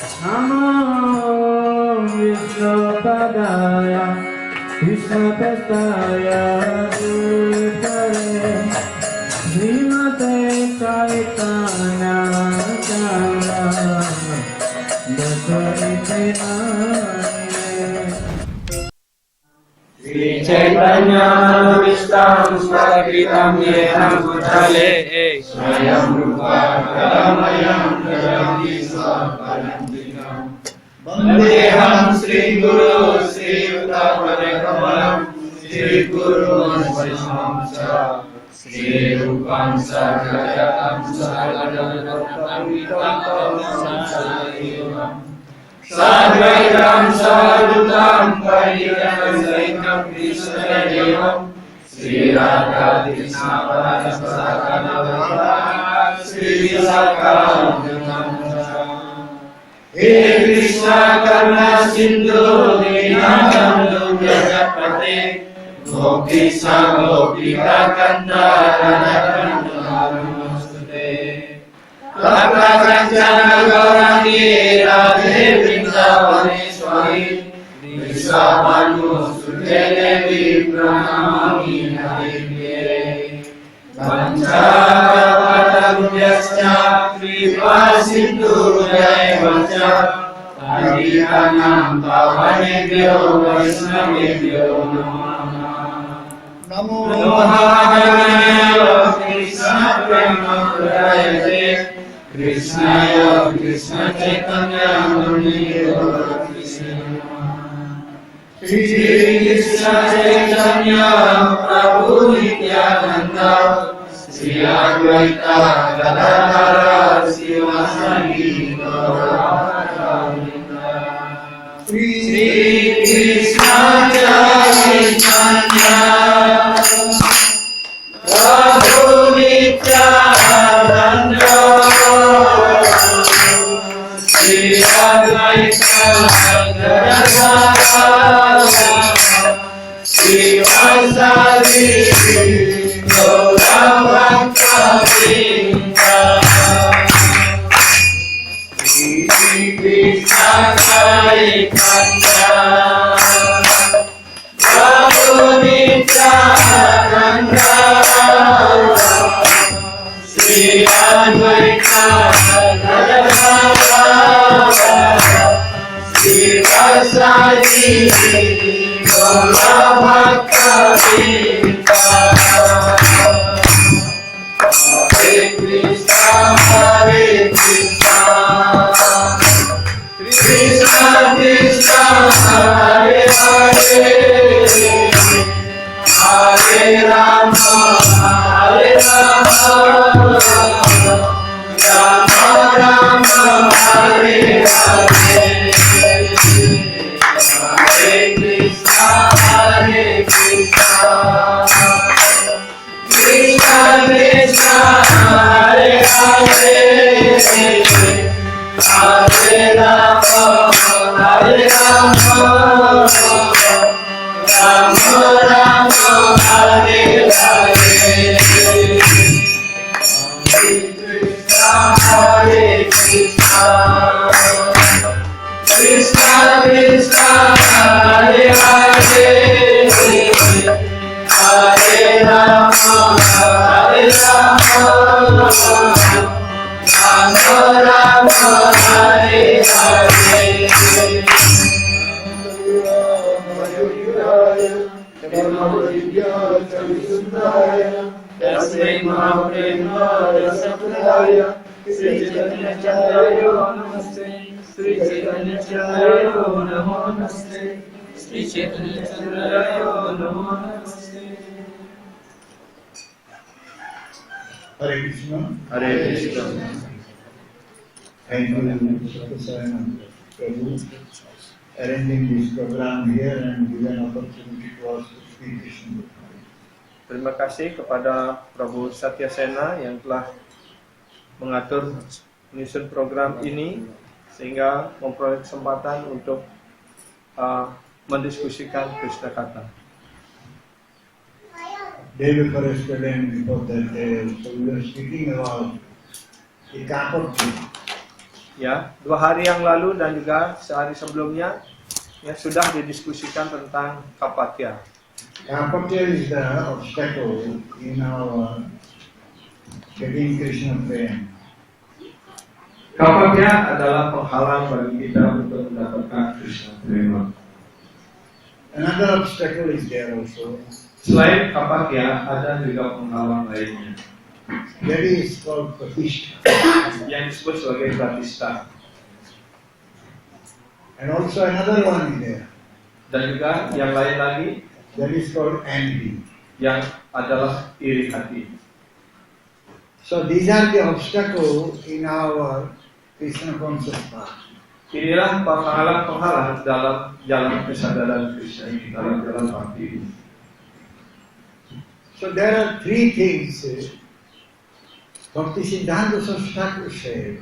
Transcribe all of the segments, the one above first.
Namo Vishnupadaya Krishnapestaya Bhutale Srimate Chaitanya Chandra Dasaritanaya Sri Chaitanya Vishtam Svakitam Yenam Bhutale Swayam Rupa Kalamayam Jagati Svaparantikam Vandeham Sri Guru Sri Uttapane Kamalam Sri Guru Vaishnamsa Sri Rupam Sarvajatam Sarvadatam Vitam Sarvadevam Sarvaitam Sarvutam Paridam Saikam Krishnadevam Sri Radha Krishna Parasakana Sri Sakam He Krishna Karna Sindhu Dinabandhu Jagapate Gopisa Gopika Kanda Radha Namaste Tata Kancana Gaurangi Radhe Vrindavaneshwari Vishwabhanu Sute Devi Pranamami Hare Panchavatabhyascha Kripa Sindhu Jayavacha Adikanam Pavanebhyo Vaishnavebhyo Namo Mahadevaya Krishna Prema Pradayate Krishnaya Krishna Chaitanya Muniyo Shri Krishna Chaitanya Prabhu Nityananda Sri Advaita Gadadhara Sivasani Gauravaita Sri Krishna Chaitanya Prabhu Nityananda Sri Advaita Gadadhara Sivasani Gauravaita Krishna Chaitanya Prabhu Nityananda Sri Advaita Gadadhara Sivasani Gauravaita Hare Krishna Hare Krishna Krishna Krishna Hare Hare Hare Rama Hare Rama Rama Rama Hare Hare Hare Krishna Hare Krishna Krishna Krishna Hare Hare Hare Rama Hare Rama Rama Rama Hare Hare Hare Krishna Krishna Krishna Hare Hare Hare Rama Hare Rama Rama Rama Hare Hare Tasmai Mahapremaya Sapradaya Sri Chaitanya Charaya Namaste Sri Chaitanya Charaya Namaste Sri Chaitanya Charaya Namaste Hare Krishna. Hare Krishna. Thank you, Satyasayana Prabhu, arranging this program here and given opportunity to us to speak Krishna. Terima kasih kepada Prabu Satyasena yang telah mengatur menyusun program ini sehingga memperoleh kesempatan untuk mendiskusikan Krishna Kata. Day before yesterday and before that day, so we were speaking about the Kapati. Ya, 2 hari yang lalu dan juga sehari sebelumnya yang sudah didiskusikan tentang kapakya. Kapakya is the obstacle in our getting Krishna prema. Kapakya adalah penghalang bagi kita untuk mendapatkan Krishna prema. Another obstacle is there also. Selain kapakya, ada juga penghalang lainnya That is called pratishtha. yang disebut sebagai pratistha. And also another one is there. Dan juga yang lain lagi That is called envy. yang adalah iri hati. So these are the obstacles in our Krishna conscious path. Inilah penghalang-penghalang dalam jalan kesadaran Krishna ini, dalam jalan bhakti ini. So there are 3 things Bhaktisiddhanta Saraswati Thakur said.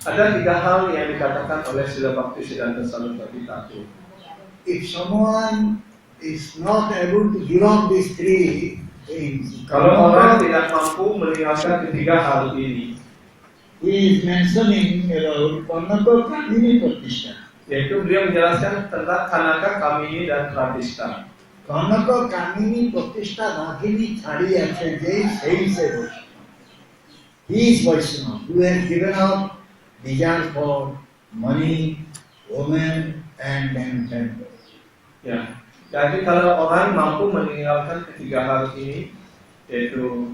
Ada 3 hal yang dikatakan oleh Srila Bhaktisiddhanta Saraswati Thakur. If someone is not able to give up these 3 things, Kalau orang tidak mampu meninggalkan ketiga hal ini, he is mentioning about Kanaka Kamini Pratishtha. yaitu beliau menjelaskan tentang Kanaka, Kamini, dan Pratistha. Kanaka Kamini Pratishtha Bhagini Chari আছে যেই সেই সে বৈষ্ণব. He is Vaishnava who has given up desire for money, women, and temple. Ya, jadi kalau orang mampu meninggalkan ketiga hal ini, yaitu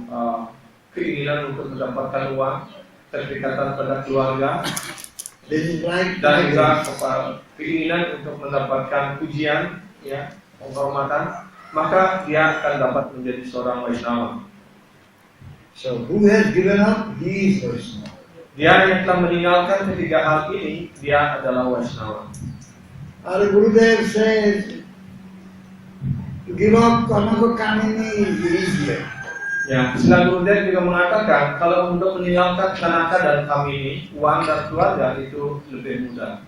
keinginan untuk mendapatkan uang, keterikatan pada keluarga, This is like dan juga keinginan untuk mendapatkan pujian, ya, penghormatan, maka dia akan dapat menjadi seorang Vaishnava. so who has given up, he is Vaishnava. Dia yang telah meninggalkan ketiga hal ini, dia adalah Vaishnava. Our Gurudev says to give up Kanaka Kamini is easier. Ya, Srila Gurudev juga mengatakan kalau untuk meninggalkan Kanaka dan Kamini, uang dan keluarga itu lebih mudah.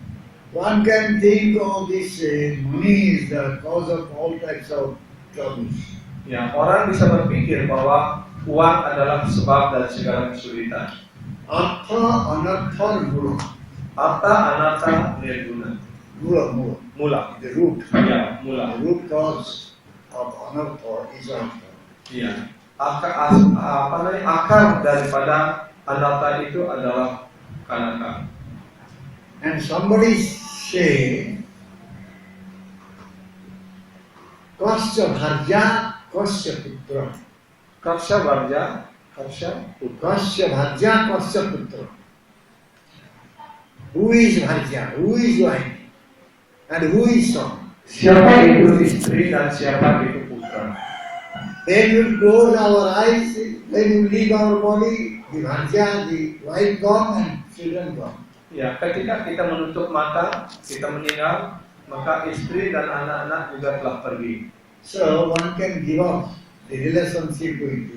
One can think of this money is the cause of all types of troubles. Ya, orang bisa berpikir bahwa uang adalah sebab dari segala kesulitan. Artha anartha mula. Arta, anarta, nirguna. Mula. Mula. The root. Ya, The mula. root cause of anartha is artha. Iya. Akar daripada anarta itu adalah Kanaka. And somebody say Kasya Bharja Kasya Putra. Karsha Varja, Karsha Putra. Kasya Bharja Kasya Putra. Who is Bharja? Who is wife? And who is son? Siapa itu istri dan siapa itu putra? When we close our eyes, when we leave our body, the Bharja, the wife gone and children gone. Ya, ketika kita menutup mata, kita meninggal, maka istri dan anak-anak juga telah pergi. So one can give up the relationship with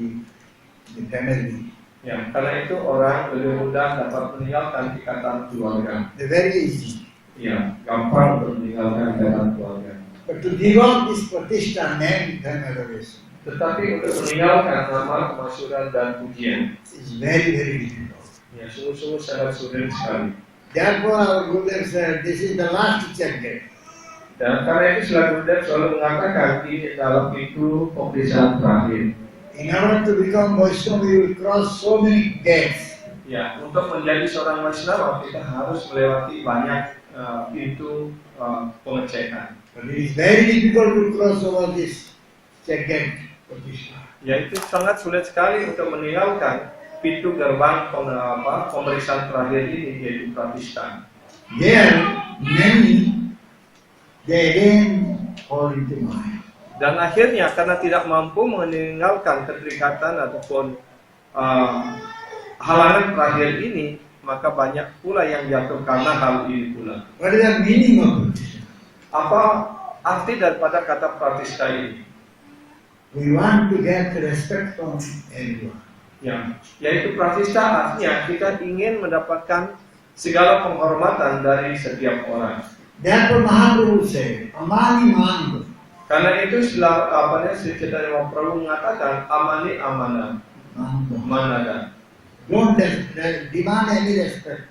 the family. Ya, karena itu orang lebih mudah dapat meninggalkan ikatan keluarga. They're very easy. Ya, gampang untuk meninggalkan ikatan keluarga. But to give up this pratishtha, name, and adoration Tetapi untuk meninggalkan nama, kemasyhuran dan pujian, is very, very difficult. ya sungguh-sungguh sangat sulit sekali. Therefore, our Gurudev said, this is the last chapter. Dan karena itu Srila Gurudev selalu mengatakan ini dalam pintu pemeriksaan terakhir. In order to become Vaishnava, you will cross so many gates. Ya, untuk menjadi seorang Vaishnava kita harus melewati banyak pintu pengecekan. But it is very difficult to cross over this second pratishtha. Ya, itu sangat sulit sekali untuk meninggalkan pintu gerbang pemeriksaan terakhir ini, yaitu Pratistha. There, many, they again fall into Maya. Dan akhirnya karena tidak mampu meninggalkan keterikatan ataupun halangan terakhir ini, maka banyak pula yang jatuh karena hal ini pula. What is the meaning of pratishtha? Apa arti daripada kata Pratistha ini? We want to get respect from everyone. Ya, yaitu Pratistha artinya kita ingin mendapatkan segala penghormatan dari setiap orang. Therefore Mahaprabhu said, Amani Mani. Karena itu Sri Chaitanya Mahaprabhu mengatakan amani amana manada. Don't demand any respect.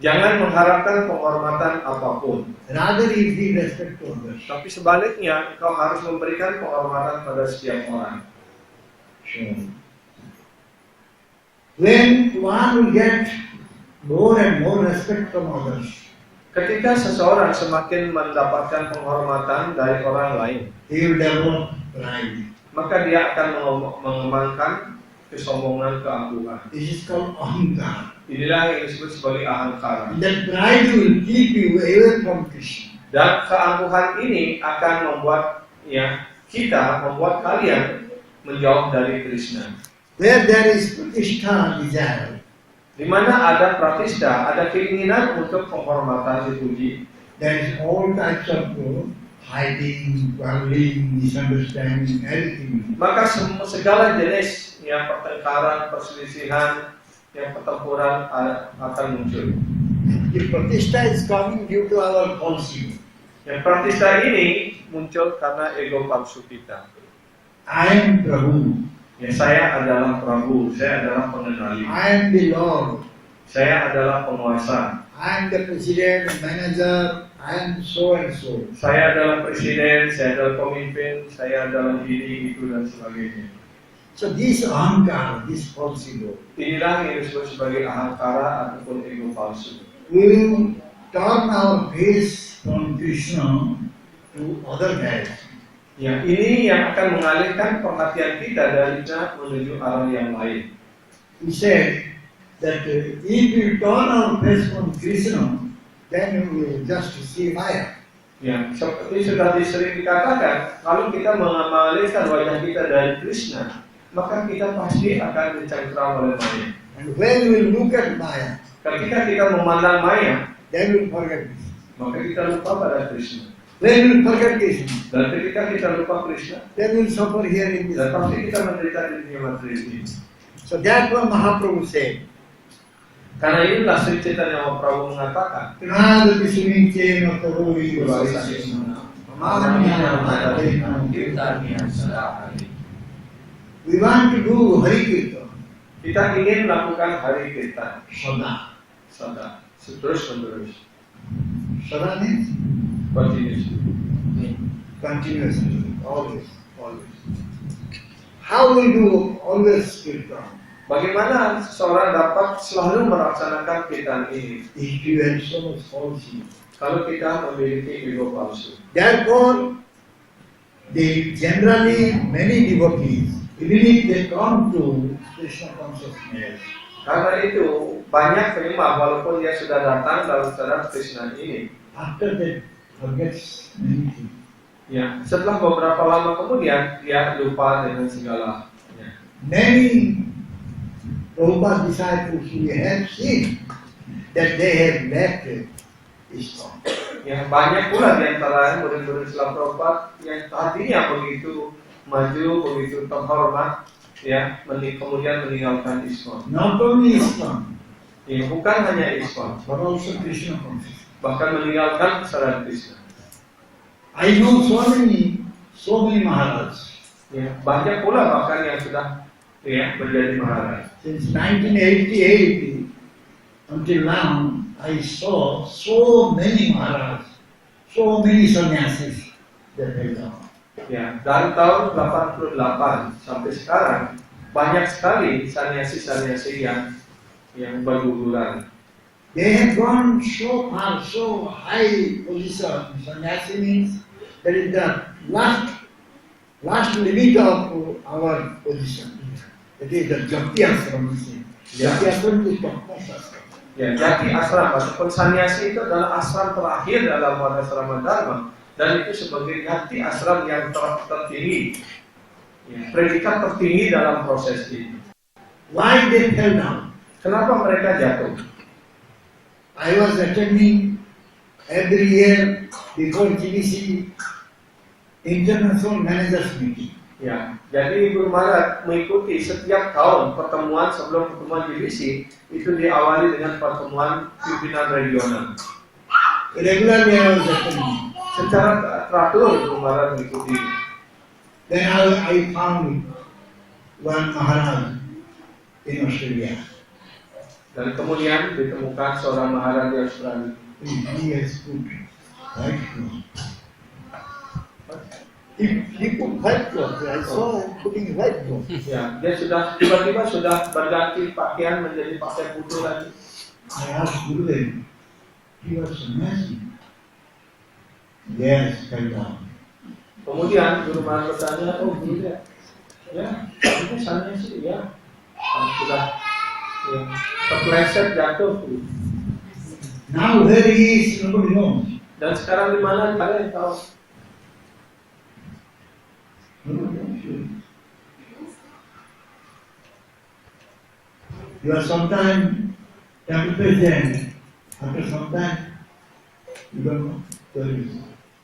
Jangan mengharapkan penghormatan apapun. Rather, you give respect to others. Tapi sebaliknya, engkau harus memberikan penghormatan pada setiap orang. So, when one will get more and more respect from others, Ketika seseorang semakin mendapatkan penghormatan dari orang lain, he will develop pride. maka dia akan mengembangkan kesombongan, keangkuhan. This is called ahankara. Inilah yang disebut sebagai ahangkara. That pride will keep you away from Krishna. Dan keangkuhan ini akan membuat membuat kalian menjauh dari Krishna. Where there is pratishtha desire, Di mana ada pratistha, ada keinginan untuk penghormatan dipuji, there is all types of fighting, quarreling, misunderstanding, everything. maka segala jenis pertengkaran, perselisihan, pertempuran akan muncul. The pratishtha is coming due to our falsehood. Yang pratistha ini muncul karena ego palsu kita. I am Prabhu. Saya adalah Prabu, saya adalah pengendali, I am the Lord. saya adalah penguasa, I am the president, manager. I am so and so. saya adalah presiden, saya adalah pemimpin, saya adalah ini, itu, dan sebagainya. So this ahankara, this falsehood, Inilah yang disebut sebagai ahangkara ataupun ego palsu. we will turn our face from Krishna to other guys. Ini yang akan mengalihkan perhatian kita dari menuju arah yang lain. He said that if you turn our face from Krishna, then we will just see Maya. Seperti sudah sering dikatakan, kalau kita mengalihkan wajah kita dari Krishna, maka kita pasti akan dicengkram oleh Maya. And when we look at Maya, Ketika kita memandang Maya, then we will forget Krishna. maka kita lupa pada Krishna. When we will forget Krishna, Dan ketika kita lupa Krishna, then we will suffer here in this dan pasti world. kita menderita di dunia materi ini. So therefore Mahaprabhu said, Karena inilah Sri Chaitanya Mahaprabhu mengatakan, Pranadati sumicena tarori Vasisena, Mahamaya Madhavena. Kirtanya Sadahari. We want to do Hari Kirtan, Kita ingin melakukan hari kirtan, Sada. sada, terus menerus, Sada means continuously, always. How we do always Kirtan? Bagaimana seseorang dapat selalu melaksanakan kirtan ini If you have so much falsehood. kalau kita memiliki ego palsu? Therefore, generally many devotees, even if they come to Krishna consciousness, Karena itu banyak penyembah walaupun dia sudah datang dalam sadar Krishna ini, after that forgets many things. Setelah beberapa lama kemudian dia lupa dengan segalanya. Many Prabhupada disciples we have seen that they have left ISKCON. Banyak pula di antara murid-murid Srila Prabhupada yang tadinya begitu maju, begitu terhormat, kemudian meninggalkan ISKCON. Not only ISKCON, Bukan hanya ISKCON, but also Krishna consciousness. bahkan meninggalkan kesadaran Krishna. I know so many Maharajas. Banyak pula bahkan yang sudah menjadi Maharaj. Since 1988 until now, I saw so many Maharajas, so many sannyasis that have gone. Dari tahun 88 sampai sekarang banyak sekali sanyasi-sanyasi yang berguguran. They have gone so far, so high position. Sannyasi means that is the last limit of our position. That is the Jati Ashram. Jati Ashram is topmost ashram. Jati ashram ataupun sanyasi itu adalah ashram terakhir dalam Varnasrama Dharma, dan itu sebagai jati ashram yang tertinggi, predikat tertinggi dalam proses ini. Why they fell down? Kenapa mereka jatuh? I was attending every year before GBC International Managers Meeting. Jadi Guru Maharaj mengikuti setiap tahun pertemuan sebelum pertemuan GBC itu diawali dengan pertemuan pimpinan regional. Regularly I was attending. Secara teratur Guru Maharaj mengikuti. Then I found one Maharaj in Australia. Dan kemudian ditemukan seorang Maharaja Australia. He has put white cloth. He put white cloth. I saw him putting white cloth. Ya, dia sudah tiba-tiba sudah berganti pakaian menjadi pakaian putih lagi. I asked Gurudev, he was sannyasi. Yes, fell down. Kemudian Guru Maharaj bertanya, oh Gurudev, ya, ini sannyasi, ya, sudah ya, terpeleset jatuh. Now where he is, nobody knows. Dan sekarang di mana kalian tahu? Nobody knows. You are sometimes temple president, after some time, you don't know where he is.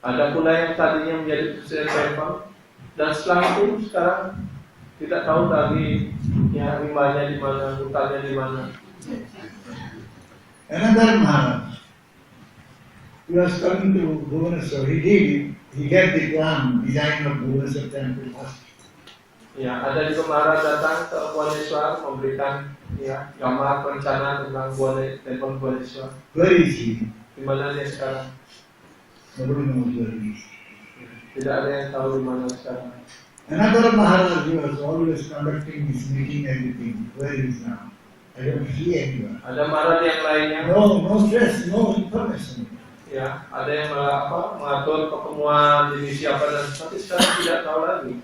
Ada pula yang tadinya menjadi presiden temple dan setelah itu sekarang tidak tahu lagi ya rimanya di mana, hutannya di mana. Another Maharaj, he was coming to Bhubaneswar. He gave the plan, design of Bhubaneswar temple first. Ya, ada juga Maharaj datang ke Bhubaneswar memberikan ya gambar perencanaan tentang temple Bhubaneswar. Where is he? Di mana dia sekarang? Nobody knows where he is. Tidak ada yang tahu di mana sekarang. Another Maharaj, he was always conducting his meeting, everything. Where he is now? I don't see anyone. Ada Maharaj yang lainnya. No stress, no information. Ya, ada yang mengatur pertemuan jenis siapa dan tapi sekarang tidak tahu lagi.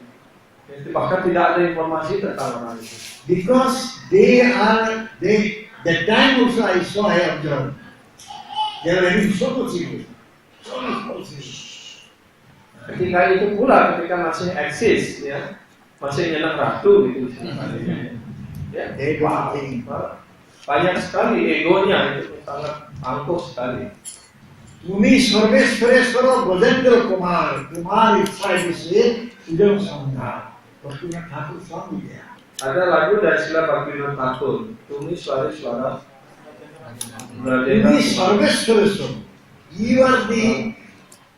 Bahkan tidak ada informasi tentang orang itu. Because that time also I observed. They are having so much ego. So much ego. Ketika itu pula, ketika masih eksis, ya, masih nyenang ratu gitu. Ya, Ego. banyak sekali egonya itu sangat angkuh sekali. Tumi Sarveshwareshwara Bhajendra Kumar inside is a Sudam Sangha. Bhaktivinoda Thakur Swami there. Ada lagu dari Srila Bhaktivinoda Thakur, Tumi Sarveshwara. Tumi Sarveshwareshwara. You are the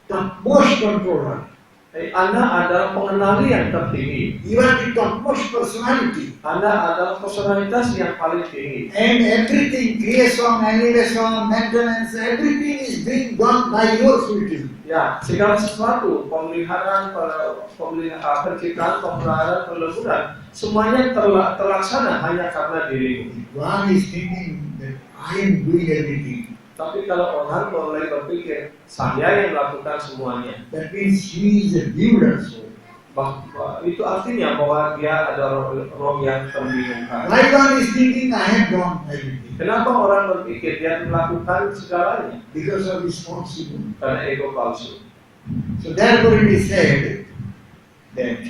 topmost controller. Anda adalah pengenali yang tertinggi. You are the topmost personality. Anda adalah personalitas yang paling tinggi. And everything, creation, annihilation, maintenance, everything is being done by your will. Ya, segala sesuatu, pemeliharaan, penciptaan, pemeliharaan, peleburan, semuanya terlaksana hanya karena dirimu. One is thinking that I am doing everything. Tapi kalau orang mulai berpikir, saya yang melakukan semuanya, That means he is a builder. So. itu artinya bahwa dia ada roh yang terbingungkan. Why one is thinking I have done everything? Kenapa orang berpikir dia melakukan segalanya? Because of his false ego. Karena ego palsu. So therefore it is said that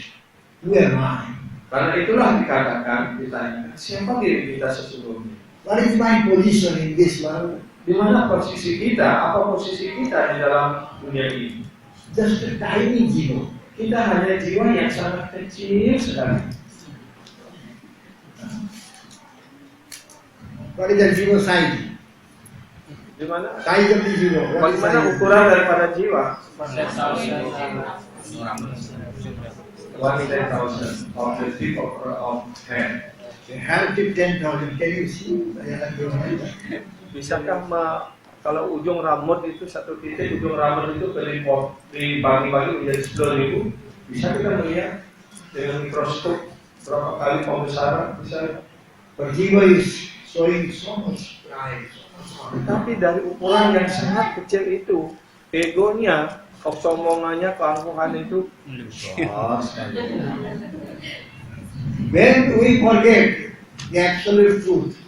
who am I? Karena itulah dikatakan, ditanya, siapa diri kita sesungguhnya? What is my position in this world? Di mana posisi kita? Apa posisi kita di dalam dunia ini? Just a tiny zero. Kita hanya jiwa yang sangat kecil sekali. What is the zero size? Di mana? Size of the zero. What is Bagaimana size? ukuran daripada jiwa? 1,000 of the tip of hand. They have 10,000. Can you see? Bisakah kalau ujung rambut itu satu titik, ujung rambut itu dibagi-bagi menjadi 10.000, bisa kita melihat dengan mikroskop berapa kali pembesaran bisa. Jiva is showing so much pride. Tapi dari ukuran yang sangat kecil itu, egonya, kesombongannya, keangkuhan itu besar sekali. When we forget the absolute truth,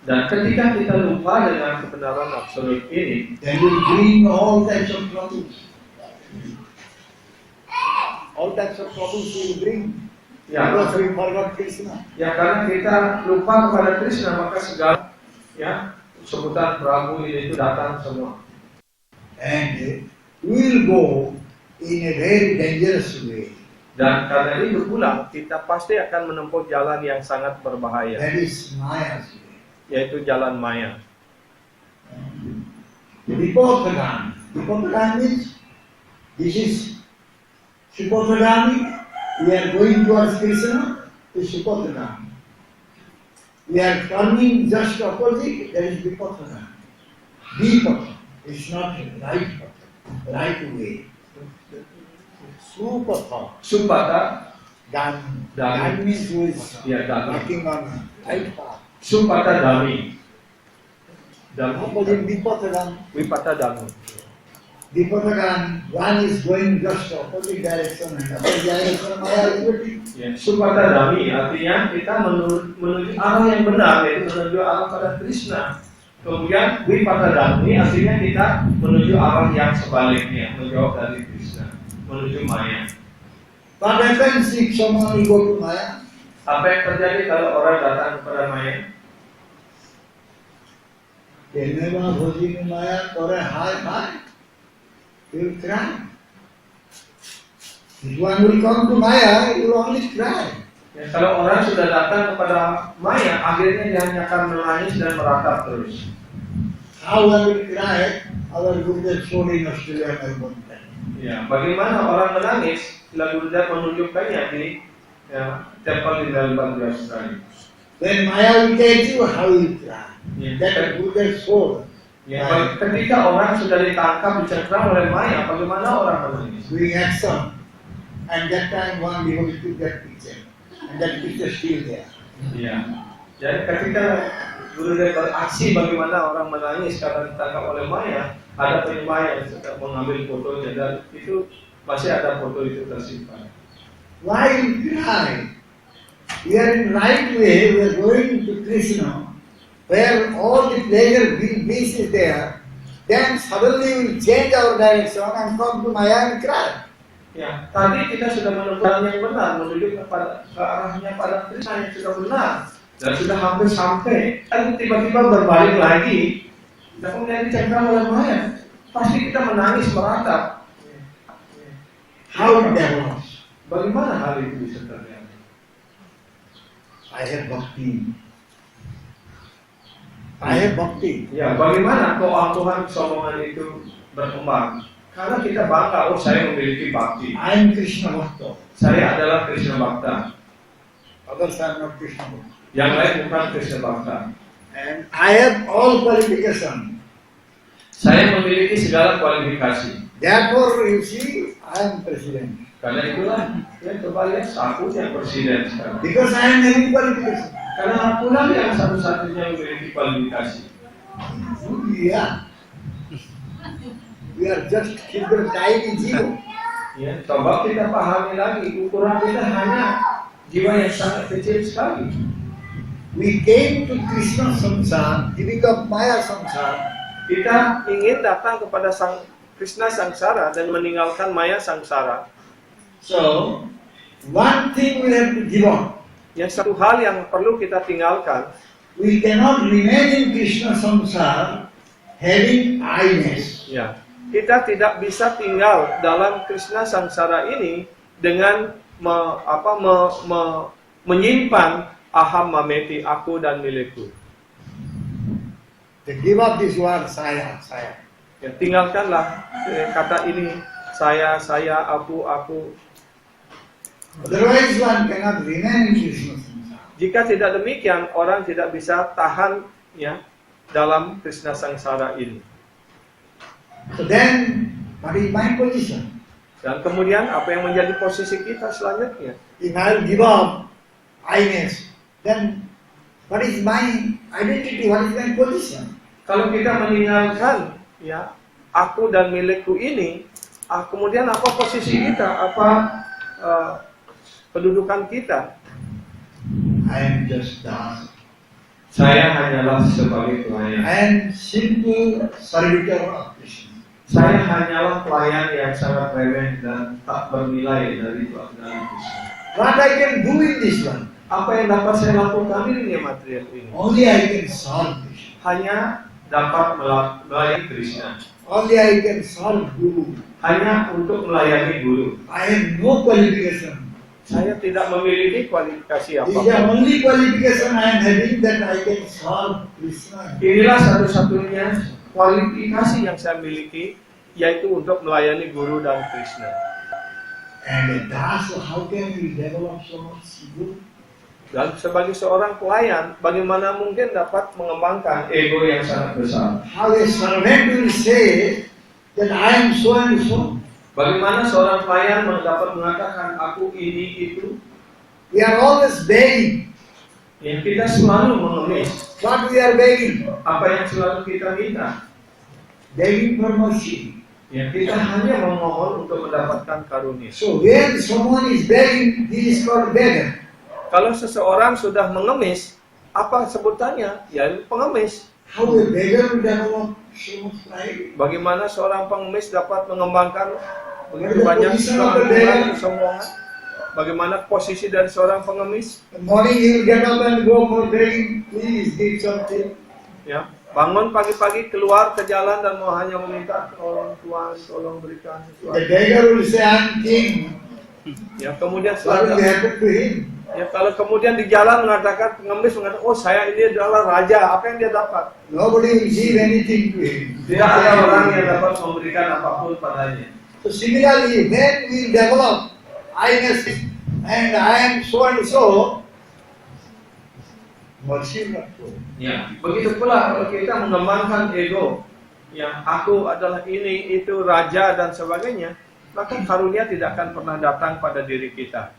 Dan ketika kita lupa dengan kebenaran absolut ini, then we bring all types of troubles. All types of troubles we bring. ya, Because we forgot Krishna. ya karena kita lupa kepada Krishna, maka segala ya sebutan Prabu ini itu datang semua. And we will go in a very dangerous way. Dan karena itu pula kita pasti akan menempuh jalan yang sangat berbahaya, That is Maya's way. yaitu jalan maya. Vipotagami. Vipotagami means this is Vipotagami. We are going towards Krishna. Is Vipotagami. We are turning just opposite, there is Vipatana. Vipatana. It's not right path, right way. Supatha. Supata, Dan. Dan. Dan means who is ya dami. walking on right path. Supata dami. Dami. Opposite Vipatana. Wipata dami. Vipatana, one is going just opposite direction and opposite direction Maya is waiting. Ya, supata dami artinya kita menuju arah yang benar, yaitu menuju arah pada Krishna. Kemudian wipata dami artinya kita menuju arah yang sebaliknya, menjauh dari Krishna, menuju Maya. What happens if someone will go to Maya? Apa yang terjadi kalau orang datang kepada Maya? Kenapa bhojini Maya kore hi. You will cry. If one will come to Maya, you will only cry. Ya, kalau orang sudah datang kepada Maya, akhirnya dia hanya akan menangis dan meratap terus. How one will cry? Our Gurudev showed in Australia, Melbourne. Ya, bagaimana orang menangis? Lalu Gurudev menunjukkannya di tempat di Melbourne di Australia. When Maya will catch you, how you cry? Ya, That Gurudev showed. ya, ketika orang sudah ditangkap, dicengkram oleh Maya, bagaimana orang menangis? Doing action. And that time one devotee took that picture. And that picture still there. Ya, jadi ketika Gurudev beraksi, bagaimana orang menangis karena ditangkap oleh Maya, ada penyembah yang sedang mengambil fotonya dan itu masih ada foto itu tersimpan. Why you cry? We are in right way, we are going to Krishna, where all the pleasure bliss is there. Then suddenly we will change our direction and come to Maya and cry. Ya, tadi kita sudah menemukan yang benar, menuju ke arahnya pada Krishna yang sudah benar dan sudah hampir sampai. Dan tiba-tiba berbalik lagi, dan kemudian dicengkram oleh Maya. Pasti kita menangis meratap. How it develops? Bagaimana hal itu bisa terjadi? I have bhakti. I have bhakti. Ya, bagaimana keangkuhan kesombongan itu berkembang? Karena kita bangga, oh saya memiliki bakti. I am Krishna Bhakta. Saya adalah Krishna Bhakta. Others are not Krishna Bhakta. Yang lain bukan Krishna Bhakta. And I have all qualification. Saya memiliki segala kualifikasi. Therefore, you see, I am president. Karena itulah, ya coba lihat, aku yang presiden sekarang. Because I am having qualification. Karena akulah yang satu-satunya memiliki kualifikasi. Yeah. We are just children tiny zero. Ya, coba kita pahami lagi, ukuran kita hanya jiwa yang sangat kecil sekali. We came to Krishna Samsara, giving up Maya Samsara. Kita ingin datang kepada Sang Krishna Sangsara dan meninggalkan Maya Sangsara. So, one thing we have to give up. Yang satu hal yang perlu kita tinggalkan, We cannot remain in Krishna Samsara having I-ness. ya, kita tidak bisa tinggal dalam Krishna Sangsara ini dengan menyimpan aham mameti, aku dan milikku. To give up this word, saya. Ya, tinggalkanlah kata ini, saya, aku. Otherwise one cannot remain in Krishna Samsara. Jika tidak demikian, orang tidak bisa tahan ya dalam Krishna Sangsara ini. So then, what is my position? Dan kemudian apa yang menjadi posisi kita selanjutnya? If I will give up I-ness, then what is my identity? What is my position? Kalau kita meninggalkan ya aku dan milikku ini, kemudian apa posisi kita? Apa kedudukan kita? I am just das. Saya hanyalah sebagai pelayan. I am simple servitor of Krishna. Saya hanyalah pelayan yang sangat remeh dan tak bernilai dari Krishna. What I can do in this one? Apa yang dapat saya lakukan di dunia material ini? Only I can serve Krishna. Hanya dapat melayani Krishna. Only I can serve Guru. Hanya untuk melayani guru. I have no qualification. Saya tidak memiliki kualifikasi This is the apa-apa. only qualification I am having, that I can serve Krishna. Inilah satu-satunya kualifikasi yang saya miliki, yaitu untuk melayani guru dan Krishna. And thus, how can we develop so much ego? Dan sebagai seorang pelayan, bagaimana mungkin dapat mengembangkan ego yang sangat besar? How a servant will say that I am so and so. Bagaimana seorang pelayan dapat mengatakan aku ini itu? We are always begging. Ya, kita selalu mengemis. What we are begging? Apa yang selalu kita minta? Begging for mercy. Ya, kita hanya memohon untuk mendapatkan karunia. So when someone is begging, he is called beggar. Kalau seseorang sudah mengemis, apa sebutannya? Ya, pengemis. How a beggar will develop so much pride? Bagaimana seorang pengemis dapat mengembangkan begitu Bagaimana banyak posisi orang kesombongan? Bagaimana posisi dari seorang pengemis? In the morning he will get up and go for begging. Please give something. Ya, bangun pagi-pagi keluar ke jalan dan mau hanya meminta tolong Tuhan, tolong berikan The sesuatu. beggar will say, I'm king. Ya, kemudian What will setelah happen to him? ya, kalau kemudian di jalan mengatakan pengemis mengatakan, oh saya ini adalah raja, apa yang dia dapat? Nobody will give anything to him. Tidak ada orang yang dapat memberikan apapun padanya. So similarly, when we develop I and I am so and so, mercy will not flow. Ya, begitu pula kalau kita mengembangkan ego, yang aku adalah ini, itu, raja dan sebagainya, maka karunia tidak akan pernah datang pada diri kita.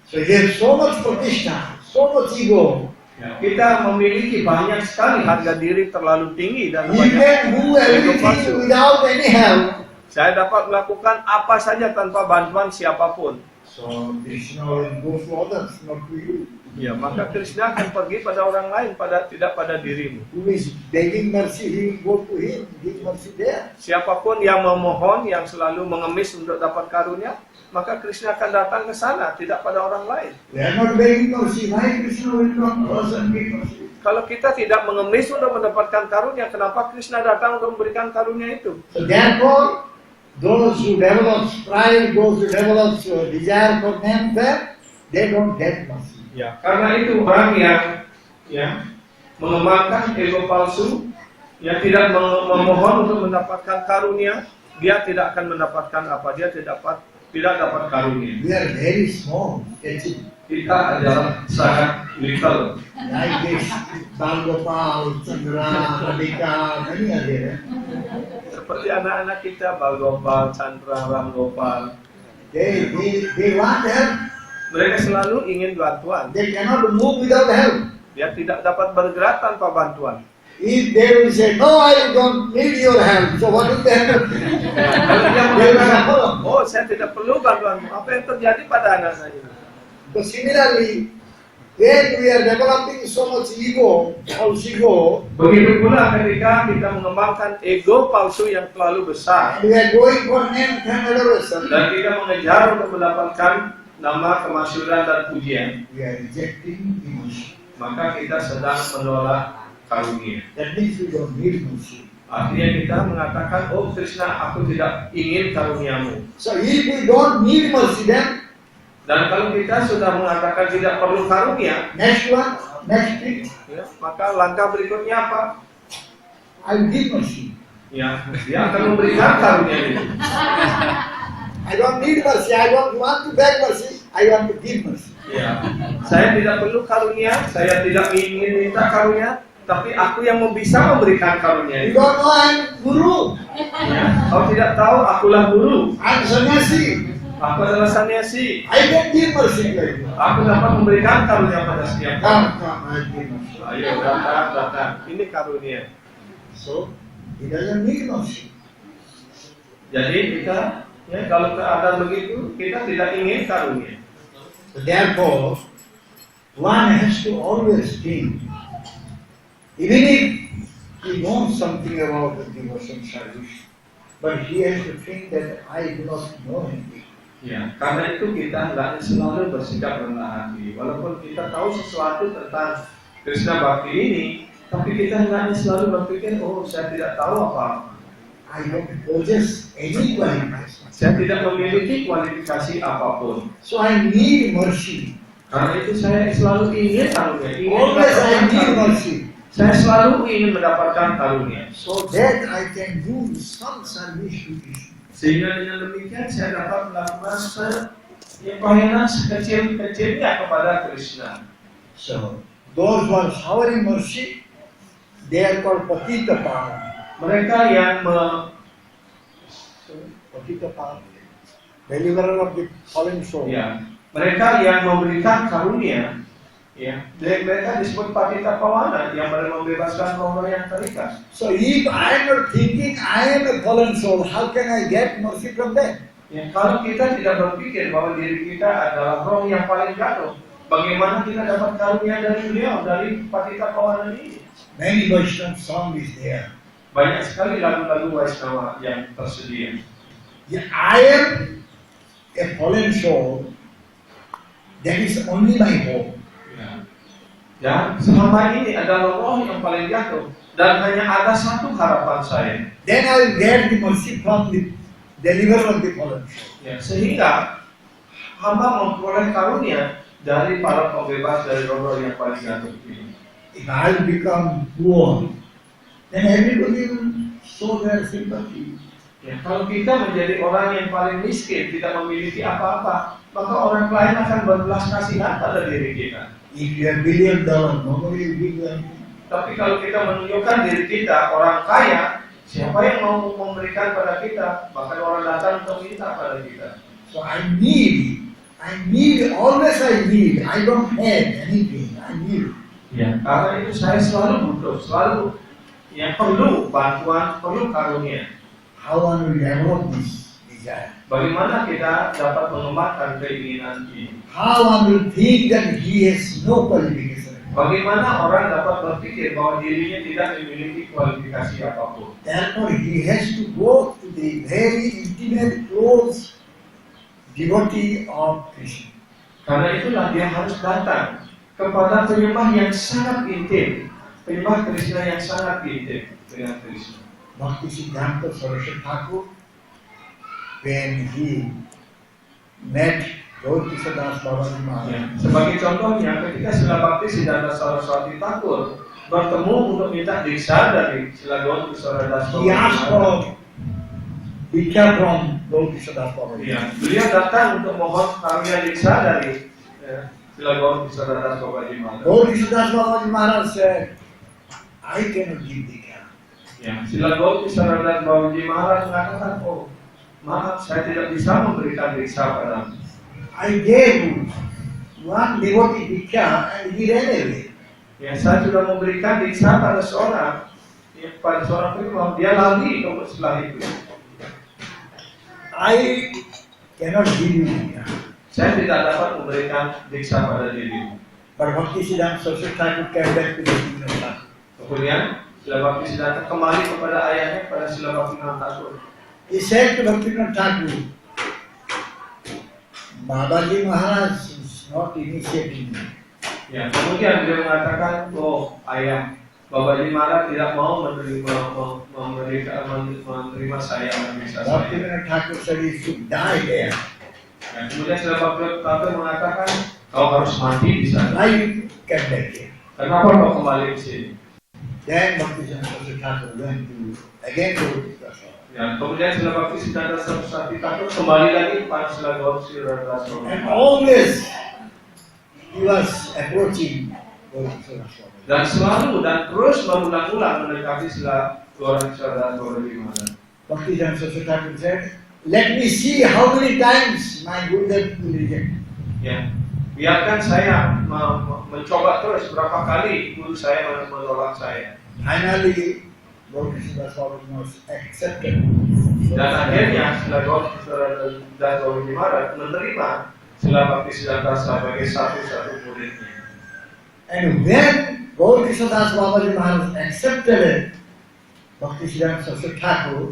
So he has so much pratishtha, so much ego. Ya, kita memiliki banyak sekali harga diri terlalu tinggi dan He banyak can do ego palsu. everything without any help. Saya dapat melakukan apa saja tanpa bantuan siapapun. So Krishna will go to others, not to you. Ya, maka Krishna akan pergi pada orang lain, tidak pada dirimu. Who is begging mercy, he will go to him, give mercy there. Siapapun yang memohon, yang selalu mengemis untuk dapat karunia, maka Krishna akan datang ke sana, tidak pada orang lain. We are not begging mercy, why Krishna will come to us and give mercy? Kalau kita tidak mengemis untuk mendapatkan karunia, kenapa Krishna datang untuk memberikan karunia itu? So therefore, those who develop pride, those who develop desire for manhood, they don't get mercy. Ya, karena itu orang yang ya mengembangkan ego palsu, yang tidak memohon untuk mendapatkan karunia, dia tidak akan mendapatkan apa? Dia tidak dapat karunia. We are very small, kecil. Kita adalah sangat little. Like this, Balgopal, Chandra, Radhika, many are there. Seperti anak-anak kita, Balgopal, Chandra, Ramgopal. They want help. Mereka selalu ingin bantuan. They cannot move without help. Dia tidak dapat bergerak tanpa bantuan. If they will say, no, I don't need your help, so what will happen? Kalau dia mengatakan, oh saya tidak perlu bantuanmu, apa yang terjadi pada anak-anak ini? So similarly, when we are developing so much ego, false ego, Begitu pula ketika kita mengembangkan ego palsu yang terlalu besar, and we are going for name and adoration, dan kita mengejar untuk mendapatkan nama, kemasyhuran dan pujian, we are rejecting the mercy. maka kita sedang menolak karunia. That means we don't need mercy. Artinya kita mengatakan, oh Krishna, aku tidak ingin karuniamu. So if we don't need mercy, then Dan kalau kita sudah mengatakan tidak perlu karunia, next thing, ya, maka langkah berikutnya apa? I will give mercy. Ya, dia akan memberikan karunia itu. I don't need mercy. I don't want to beg mercy. I want to give mercy. Ya, saya tidak perlu karunia, saya tidak ingin minta karunia, tapi aku yang bisa memberikan karunia You itu. don't know I'm guru. Ya, kau tidak tahu, akulah guru. I'm sannyasi. Aku adalah sannyasi. I can give mercy to you. Aku dapat memberikan karunia pada setiap orang. Come, I give mercy. Ayo datang. Ini karunia. So he doesn't need mercy. Jadi kita, ya, kalau keadaan begitu, kita tidak ingin karunia. So therefore, one has to always think, even if he knows something about the devotion service, but he has to think that I do not know anything. Ya, karena itu kita hendaknya selalu bersikap rendah hati. Walaupun kita tahu sesuatu tentang Krishna Bhakti ini, tapi kita hendaknya selalu berpikir, oh saya tidak tahu apa-apa. I don't possess any qualification. Saya tidak memiliki kualifikasi apapun. So I need mercy. Karena itu saya selalu ingin karunia. Always I need mercy. Saya selalu ingin mendapatkan karunia. So that I can do some service to Krishna. Sehingga dengan demikian saya dapat melakukan pelayanan sekecil-kecilnya kepada Krishna. So, those who are showering mercy, they are called Patita Pavan. Mereka yang Patita Pavan, deliverer of the fallen soul. ya, mereka yang memberikan karunia, ya, mereka disebut patita pawana, yang membebaskan roh yang terikat. So, if I am not thinking I am a fallen soul, how can I get mercy from them? Ya, kalau kita tidak berpikir bahwa diri kita adalah roh yang paling jatuh, bagaimana kita dapat karunia dari beliau, dari patita pawana ini? Many Vaishnava song is there. Banyak sekali lagu-lagu Vaishnava yang tersedia. Yeah, I am a fallen soul. That is only my hope. Ya, selama ini adalah roh yang paling jatuh dan hanya ada satu harapan saya. Then I will get the mercy from the deliverer of the fallen soul. Ya, sehingga hamba memperoleh karunia dari para pembebas dari roh yang paling jatuh ini. If I will become poor, then everybody will show their sympathy. Ya, kalau kita menjadi orang yang paling miskin, tidak memiliki apa-apa, maka orang lain akan berbelas kasihan pada diri kita. If you have $1 billion, nobody will give you anything. Tapi kalau kita menunjukkan diri kita orang kaya, siapa yang mau memberikan pada kita? Bahkan orang datang untuk minta pada kita. So I need, always I need. I don't have anything, I need. Ya, karena itu saya selalu butuh, selalu yang perlu bantuan, perlu karunia. How one will develop this desire? Bagaimana kita dapat mengembangkan keinginan ini? How one will think that he has no qualification? Bagaimana orang dapat berpikir bahwa dirinya tidak memiliki kualifikasi apapun? Therefore, he has to go to the very intimate, close devotee of Krishna. Karena itulah dia harus datang kepada penyembah yang sangat intim, penyembah Krishna yang sangat intim dengan Krishna. Bhakti Siddhanta Saraswati Thakur, when he met Gaur Kishore Das Babaji Maharaj, Sebagai contohnya, ketika Srila Bhakti Siddhanta Saraswati Thakur bertemu untuk minta diksa dari Srila Gaur Kishore Das he Babaji asked Maharaj. for diksa from Gaur Kishore Das Babaji. Ya, beliau datang untuk mohon karunia diksa dari Srila Gaur Kishore Das Babaji Maharaj. Gaur Kishore Das Babaji Maharaj said, I cannot give diksa. Ya, Srila Gaur Kishore Das Babaji Maharaj mengatakan, oh maaf, saya tidak bisa memberikan diksa padamu. I gave one devotee diksa and he ran away. Ya, saya sudah memberikan diksa pada seorang, ya, pada seorang pribadi, dia lari setelah itu. I cannot give you diksa. Saya tidak dapat memberikan diksa pada dirimu. But Bhakti Siddhanta Saraswati Thakur came back to the kingdom of Thakur. Kemudian Srila Bhakti Siddhanta kembali kepada ayahnya, pada Srila Bhaktivinoda Thakur. He said to Bhaktivinoda Thakur, Babaji Maharaj is not initiating me. Ya, kemudian dia mengatakan, oh ayah, Babaji Maharaj tidak mau menerima saya, memeriksa saya. Bhaktivinoda Thakur said he should die there. Ya, kemudian Srila Bhaktivinoda Thakur mengatakan, kau harus mati di sana. Why you came back here? Kenapa kau kembali ke sini? Then Bhaktivinoda Thakur went to again to Krishna. Ya, kemudian Srila Bhakti Siddhanta Saraswati Thakur kembali lagi kepada Srila Gaur Kishore Das Babaji And Maharaj. always he was approaching Gaur Kishore Das Babaji. Dan selalu dan terus berulang-ulang mendekati Srila Gaur Kishore Das Babaji Maharaj. Bhaktivinoda Saraswati Thakur said, let me see how many times my Gurudev will reject. Ya, biarkan saya mencoba terus berapa kali guru saya menolak saya. Finally, Gaur Kishore Das Babaji was accepted. Dan akhirnya Srila Gaur Kishore Das Babaji Maharaj menerima Srila Bhakti Siddhanta sebagai satu-satu muridnya. And when Gaur Kishore Das Babaji Maharaj accepted Bhakti Siddhanta Saraswati Thakur,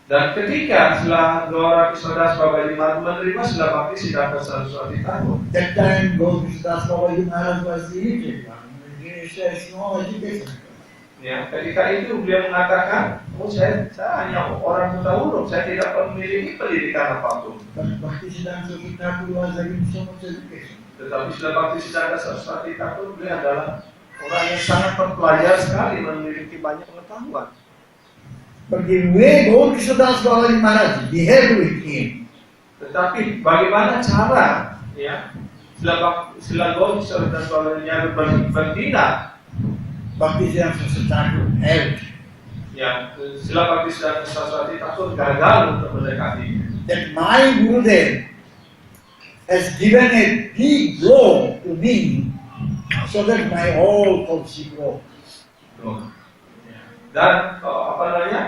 Dan ketika Srila Gaur Kishore Das Babaji Maharaj menerima Srila Bhakti Siddhanta Saraswati Thakur, that time Gaur Kishore Das Babaji Maharaj was the illiterate one. He says no education. ya, ketika itu beliau mengatakan, oh saya hanya orang buta huruf, saya tidak memiliki pendidikan apapun. But Bhakti Siddhanta Saraswati Thakur was having so much education. Tetapi Srila Bhakti Siddhanta Saraswati Thakur beliau adalah orang yang sangat terpelajar sekali, memiliki banyak pengetahuan. But the way Gaur Kishore Das Babaji Maharaj behaved with him, Tetapi bagaimana cara, ya, Sila Gautama dan saudaranya bertindak, Bhakti Siddhanta Saraswati helped. ya, Sila Bhakti Siddhanta Saraswati takut gagal untuk mendekati. That my Gurudev has given a big blow to me so that my whole Kaushik broke. Dan apa namanya?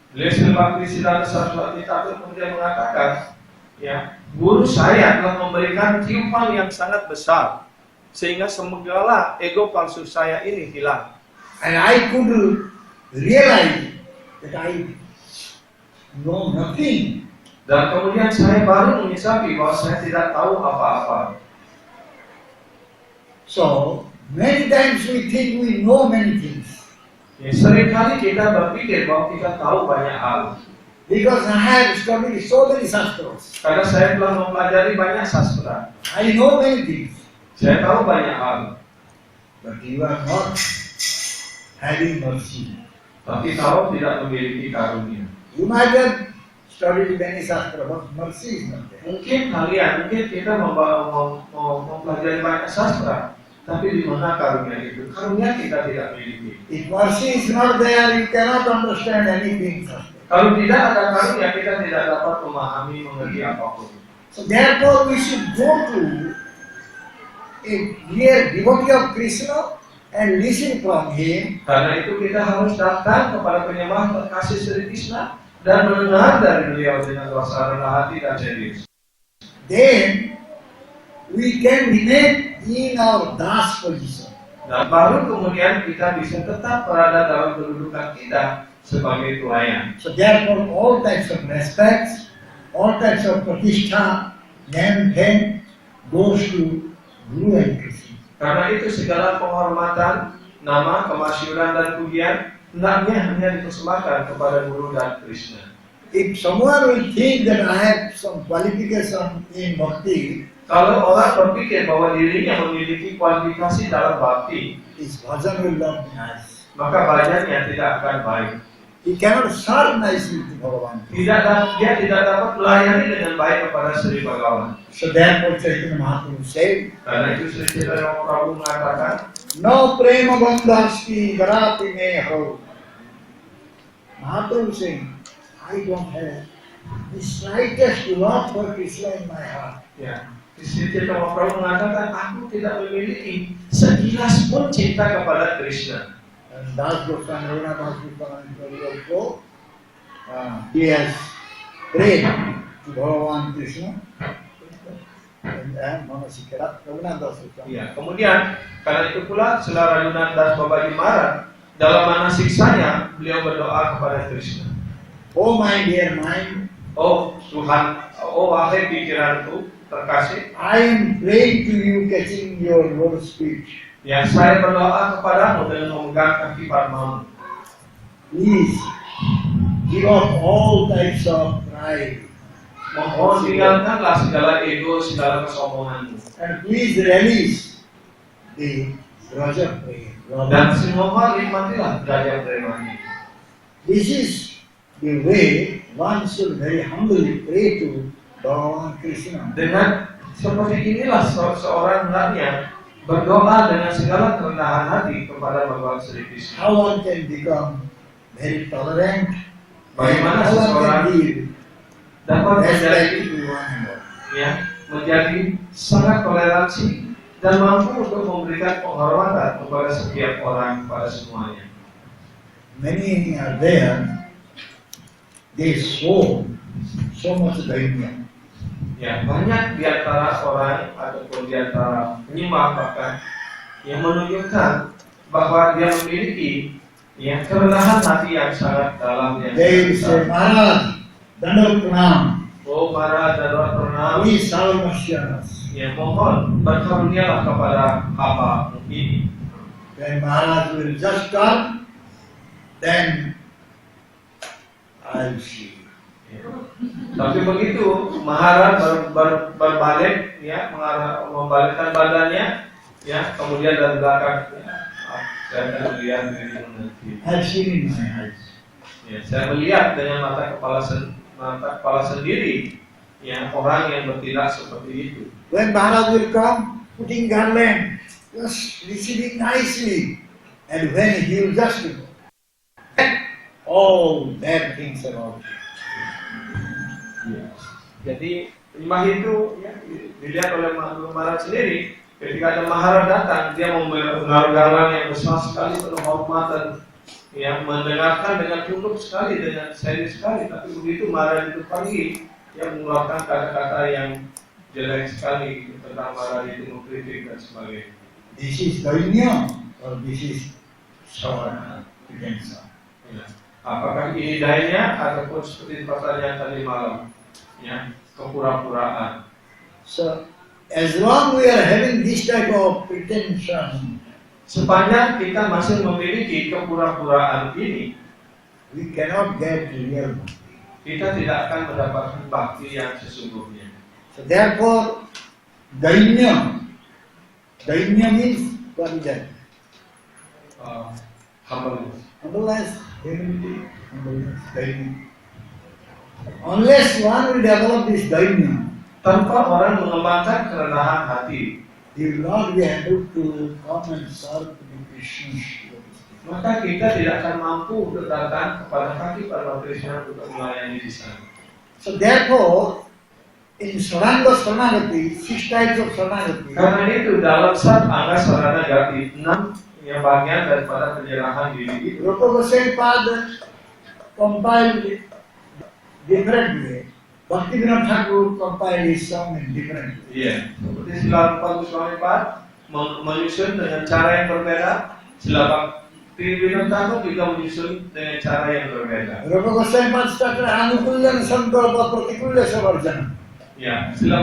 Beliau Sila Bhakti Siddhanta Saraswati takut kemudian mengatakan, ya, guru saya telah memberikan tiupan yang sangat besar sehingga segala ego palsu saya ini hilang. And I could realize that I know nothing. Dan kemudian saya baru menyesali bahwa saya tidak tahu apa-apa. So, many times we think we know many things. Ya, seringkali kita berpikir bahwa kita tahu banyak hal. Because I have studied so many sastras. Karena saya telah mempelajari banyak sastra. I know many things. Saya tahu banyak hal. But you are not having mercy. Tapi tahu tidak memiliki karunia. You might have studied many sastras, but mercy is not there. Mungkin kita mempelajari banyak sastra, tapi di mana karunia itu? Karunia kita tidak miliki. If mercy is not there, you cannot understand anything. Kalau tidak ada karunia, kita tidak dapat memahami mengerti apapun. So therefore, we should go to a real devotee of Krishna and listen from him. Karena itu kita harus datang kepada penyembah terkasih Sri Krishna dan mendengar dari beliau dengan rasa rendah hati dan serius. Then we can remain in our das position. Dan baru kemudian kita bisa tetap berada dalam kedudukan kita sebagai pelayan. So therefore, all types of respects, all types of pratishtha, then goes to Guru and Krishna. Karena itu segala penghormatan, nama, kemasyhuran dan pujian hendaknya hanya dipersembahkan kepada Guru dan Krishna. If someone will think that I have some qualification in bhakti, Kalau orang berpikir bahwa dirinya memiliki kualifikasi dalam bakti, his bhajan will not be nice. maka badannya tidak akan baik. He cannot serve nicely to Bhagavan. Dia tidak dapat melayani dengan baik kepada Sri Bhagavan. So therefore Chaitanya Mahaprabhu said, Karena itu Sri Chaitanya Mahaprabhu mengatakan, no prema bandhasti garati me ho. Mahaprabhu saying, I don't have the slightest love for Krishna in my heart. ya, Sri Chaitanya Mahaprabhu mengatakan, aku tidak memiliki sekilas pun cinta kepada Krishna. And Das Goswami, Raghunath Das Goswami also, he has prayed to Bhagavan Krishna. And Manasikara, Raghunath Das Goswami. Ya, kemudian karena itu pula Sela Raghunath Das Babaji Maharaj dalam manasiksanya beliau berdoa kepada Krishna. Oh my dear mind, Oh Tuhan, oh wahai pikiranku terkasih, I am praying to you catching your Lord's speech. ya saya berdoa kepadamu dengan memegang kaki Padmamu. Please give up all types of pride. Mohon tinggalkanlah segala ego, segala kesombonganmu. And please release the Raja prayer. Dan semoga nikmatilah derajat premani. This is the way one should very humbly pray to Bhagavan Krishna. Dengan seperti inilah seorang hendaknya berdoa dengan segala kerendahan hati kepada Bhagavan Sri Krishna. How one can become very tolerant, Bagaimana how one seseorang can give dapat respect menjadi, to one another. ya, menjadi sangat toleransi dan mampu untuk memberikan penghormatan kepada setiap orang, kepada semuanya. Many are there, they show so much dainya. Ya, banyak di antara orang ataupun di antara penyembah bahkan yang menunjukkan bahwa dia memiliki ya kerendahan hati yang sangat dalam yang They sangat say, besar. Maharaj, Dandar Pranam, Oh para dan pernah we salvasyanas. ya mohon berkarunialah kepada hamba ini. When Maharaj will just come, then I'll see. Ya. Tapi begitu Maharaj berbalik, ya, membalikkan badannya, ya, kemudian dari belakang, ya, saya akan melihat dirimu nanti. I've seen in my eyes. Ya, saya melihat dengan mata kepala sendiri. ya orang yang bertindak seperti itu. When Maharaj will come, putting garland, just receiving nicely. And when he will just all bad things about you. Ya. Jadi imah itu ya, dilihat oleh Maharaj sendiri. Ketika ada Maharaj datang, dia menaruh garland yang besar sekali, penuh hormat, yang mendengarkan dengan tunduk sekali, dengan serius sekali. Tapi begitu Maharaj itu pergi, dia mengeluarkan kata-kata yang jelek sekali tentang Maharaj itu, mengkritik dan sebagainya. This is Dainya or this is Sawana? Ya. Apakah ini dayanya ataupun seperti pertanyaan tadi malam, ya, kepura-puraan. So, as long we are having this type of pretension, sepanjang kita masih memiliki kepura-puraan ini, we cannot get real bhakti. kita tidak akan mendapatkan bakti yang sesungguhnya. So therefore, Dainya means what is that? Humbleness. Humbleness, humility, humbleness, Dainya. Unless one will develop this Dainya, Tanpa orang mengembangkan kerendahan hati, he will not be able to come and serve the Krishna. maka kita tidak akan mampu untuk datang kepada kaki Parama Krishna untuk melayani di sana. So therefore, in Saranga Saranagati, 6 types of Saranagati, Karena itu dalam Sat Anga Saranagati 6 yang bagian daripada penyerahan diri itu, Rupa Goswami Pada compiled it differently. Bhaktivinoda Thakur compiled his song in different way. iya, seperti Sila Rupa Goswami Pad menyusun dengan cara yang berbeda, Sila Bhaktivinoda Thakur juga menyusun dengan cara yang berbeda. Rupa Goswami Pada started Anukulya Sankalpa Pratikulya Savarjana. Ya, Sila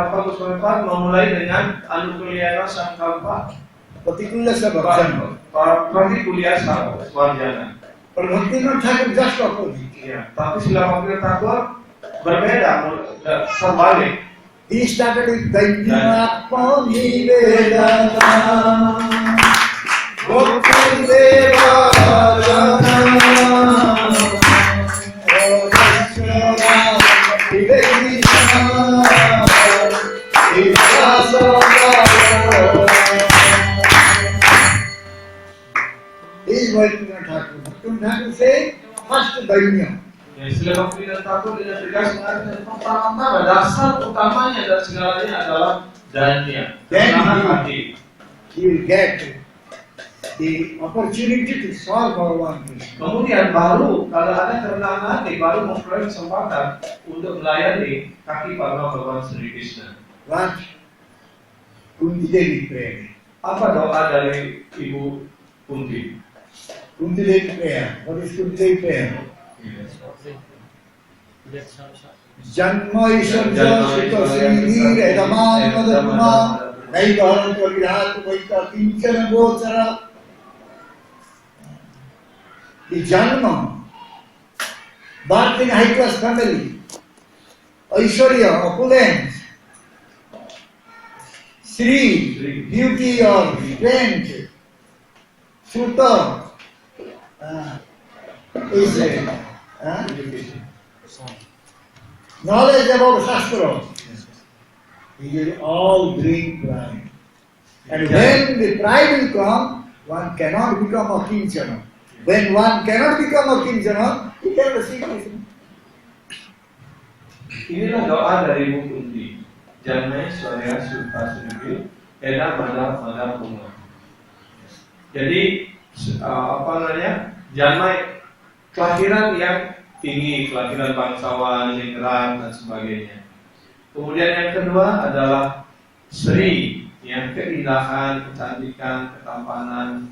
Rupa Goswami Pad memulai dengan Anukulyana Sangkalpa Pratikulya Savarjana. Pratikulia Savarjana. But Bhaktivinoda Thakur just opposite. Ya, tapi Sila Bhaktivinoda Thakur berbeda, terbalik. He started with Dainyapam Nivedana Bhakti Devadana This is what Bhaktivinoda Thakur. Bhaktivinoda Thakur said, first Dainya. Ya, Sila Bhaktivinoda Thakur dengan tegas mengatakan pertama dasar utamanya dari segalanya adalah danya, kerendahan hati. He will get the opportunity to serve Bhagavan Krishna. Kemudian baru kalau ada kerendahan hati, baru memperoleh kesempatan untuk melayani kaki Parama Bhagavan Sri Krishna. What Kunti Devi prayed. Apa doa dari Ibu Kunti? Kunti Devi prayer. What is Kunti Devi prayer? Janma Ishamja Sita Sridhi Redaman Madhuma Naivahan Kavirat Vaika Kinchana Gochara. The Janma, birth in high class family, Aishwarya, opulence, Sri, beauty or strength, Sutta, is knowledge about Shastra. He will all bring pride. And when the pride will come, one cannot become a Kinchana. When one cannot become a Kinchana, he can receive Krishna. Inilah doa dari Ibu Kunti. Janmai Swarya Sutta Sribil Eda Madha Bunga. Jadi apa namanya? Janmai kelahiran yang tinggi, kelahiran bangsawan, ningrat dan sebagainya. Kemudian yang kedua adalah Sri, yang keindahan, kecantikan, ketampanan,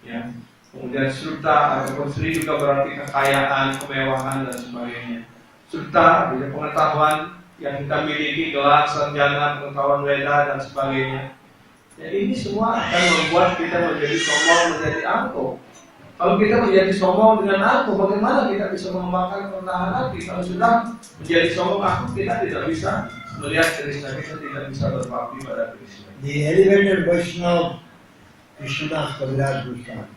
ya. Kemudian Sutta ataupun Sri juga berarti kekayaan, kemewahan dan sebagainya. Sutta adalah pengetahuan yang kita miliki, gelar, sarjana, pengetahuan Weda dan sebagainya. Ya, ini semua akan membuat kita menjadi sombong, menjadi angkuh. Kalau kita menjadi sombong dengan angkuh, bagaimana kita bisa mengembangkan kerendahan hati? Kalau sudah menjadi sombong angkuh, kita tidak bisa melihat Krishna, kita tidak bisa berbakti pada Krishna. The elevated Vaishnava Krishnadas Kaviraj Goswami.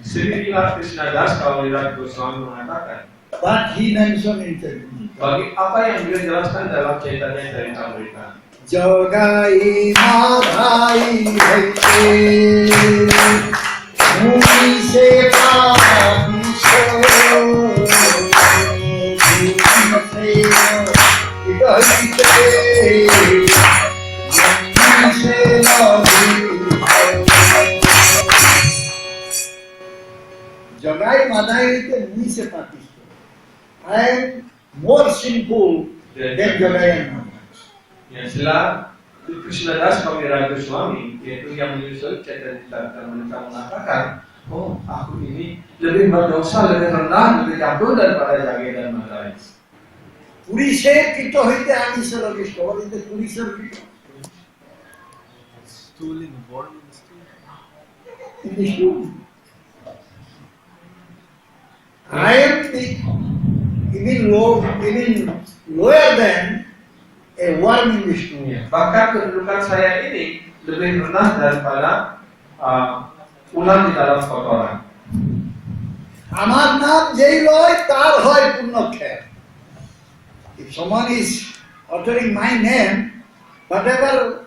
Sri Krishnadas Kaviraj Goswami mengatakan, But he mentioned in the Bagi apa yang beliau jelaskan dalam Chaitanya Charitamrita. Jogai madhai haite muni se papisho Jogai madhai haite muni se papisho. I am more sinful than Jogai and Madhai. Ya, sila Krishnadas Kaviraj Goswami, yaitu yang menyusul Chaitanya Charitamrita mengatakan, oh, aku ini lebih berdosa, lebih rendah, lebih jatuh daripada Jage dan Madhai. Purisher kito hoite ami sarabishto. What is the Purisher kito? Stooling, born in stool. In the stool. I am even lower than a worm in the stool. Bahkan kedudukan saya ini lebih rendah daripada ular di dalam kotoran. Amar naam jai loy tar hoy punnakhya. If someone is uttering my name, whatever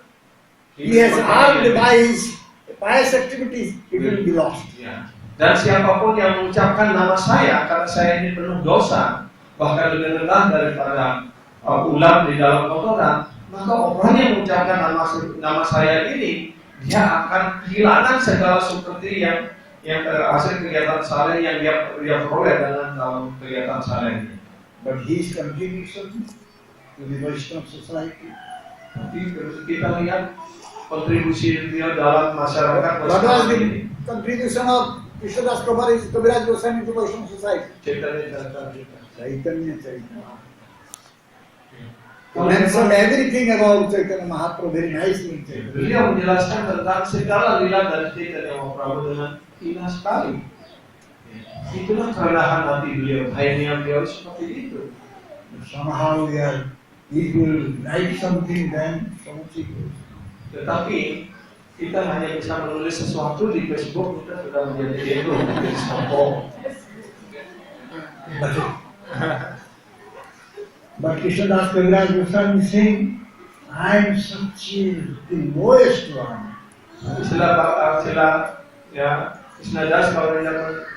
he has earned by his pious activities, it will be lost. Ya. Dan siapapun yang mengucapkan nama saya, karena saya ini penuh dosa, bahkan lebih rendah daripada ular di dalam kotoran, maka orang yang mengucapkan nama saya ini, dia akan kehilangan segala seperti yang hasil kegiatan saleh yang dia peroleh dalam kegiatan saleh ini. But his contribution to the Vaishnava society. Tapi kita lihat kontribusi beliau dalam masyarakat What was the ini. contribution of Krishnadas Kaviraj Goswami to Vaishnava society? Chaitanya. Chaitanya. He mentioned everything about Chaitanya Mahaprabhu very nicely in Chaitanya. Beliau menjelaskan tentang segala lila dari Chaitanya Mahaprabhu dengan indah sekali. Itulah kerendahan hati beliau, akhirnya beliau seperti itu. Somehow he will write something, then so much it goes. Tetapi kita hanya bisa menulis sesuatu di Facebook, kita sudah menjadi ego, menjadi sombong. But Krishnadas Kaviraj Goswami is saying, I am such the lowest one. Sila ya Krishnadas Kaviraj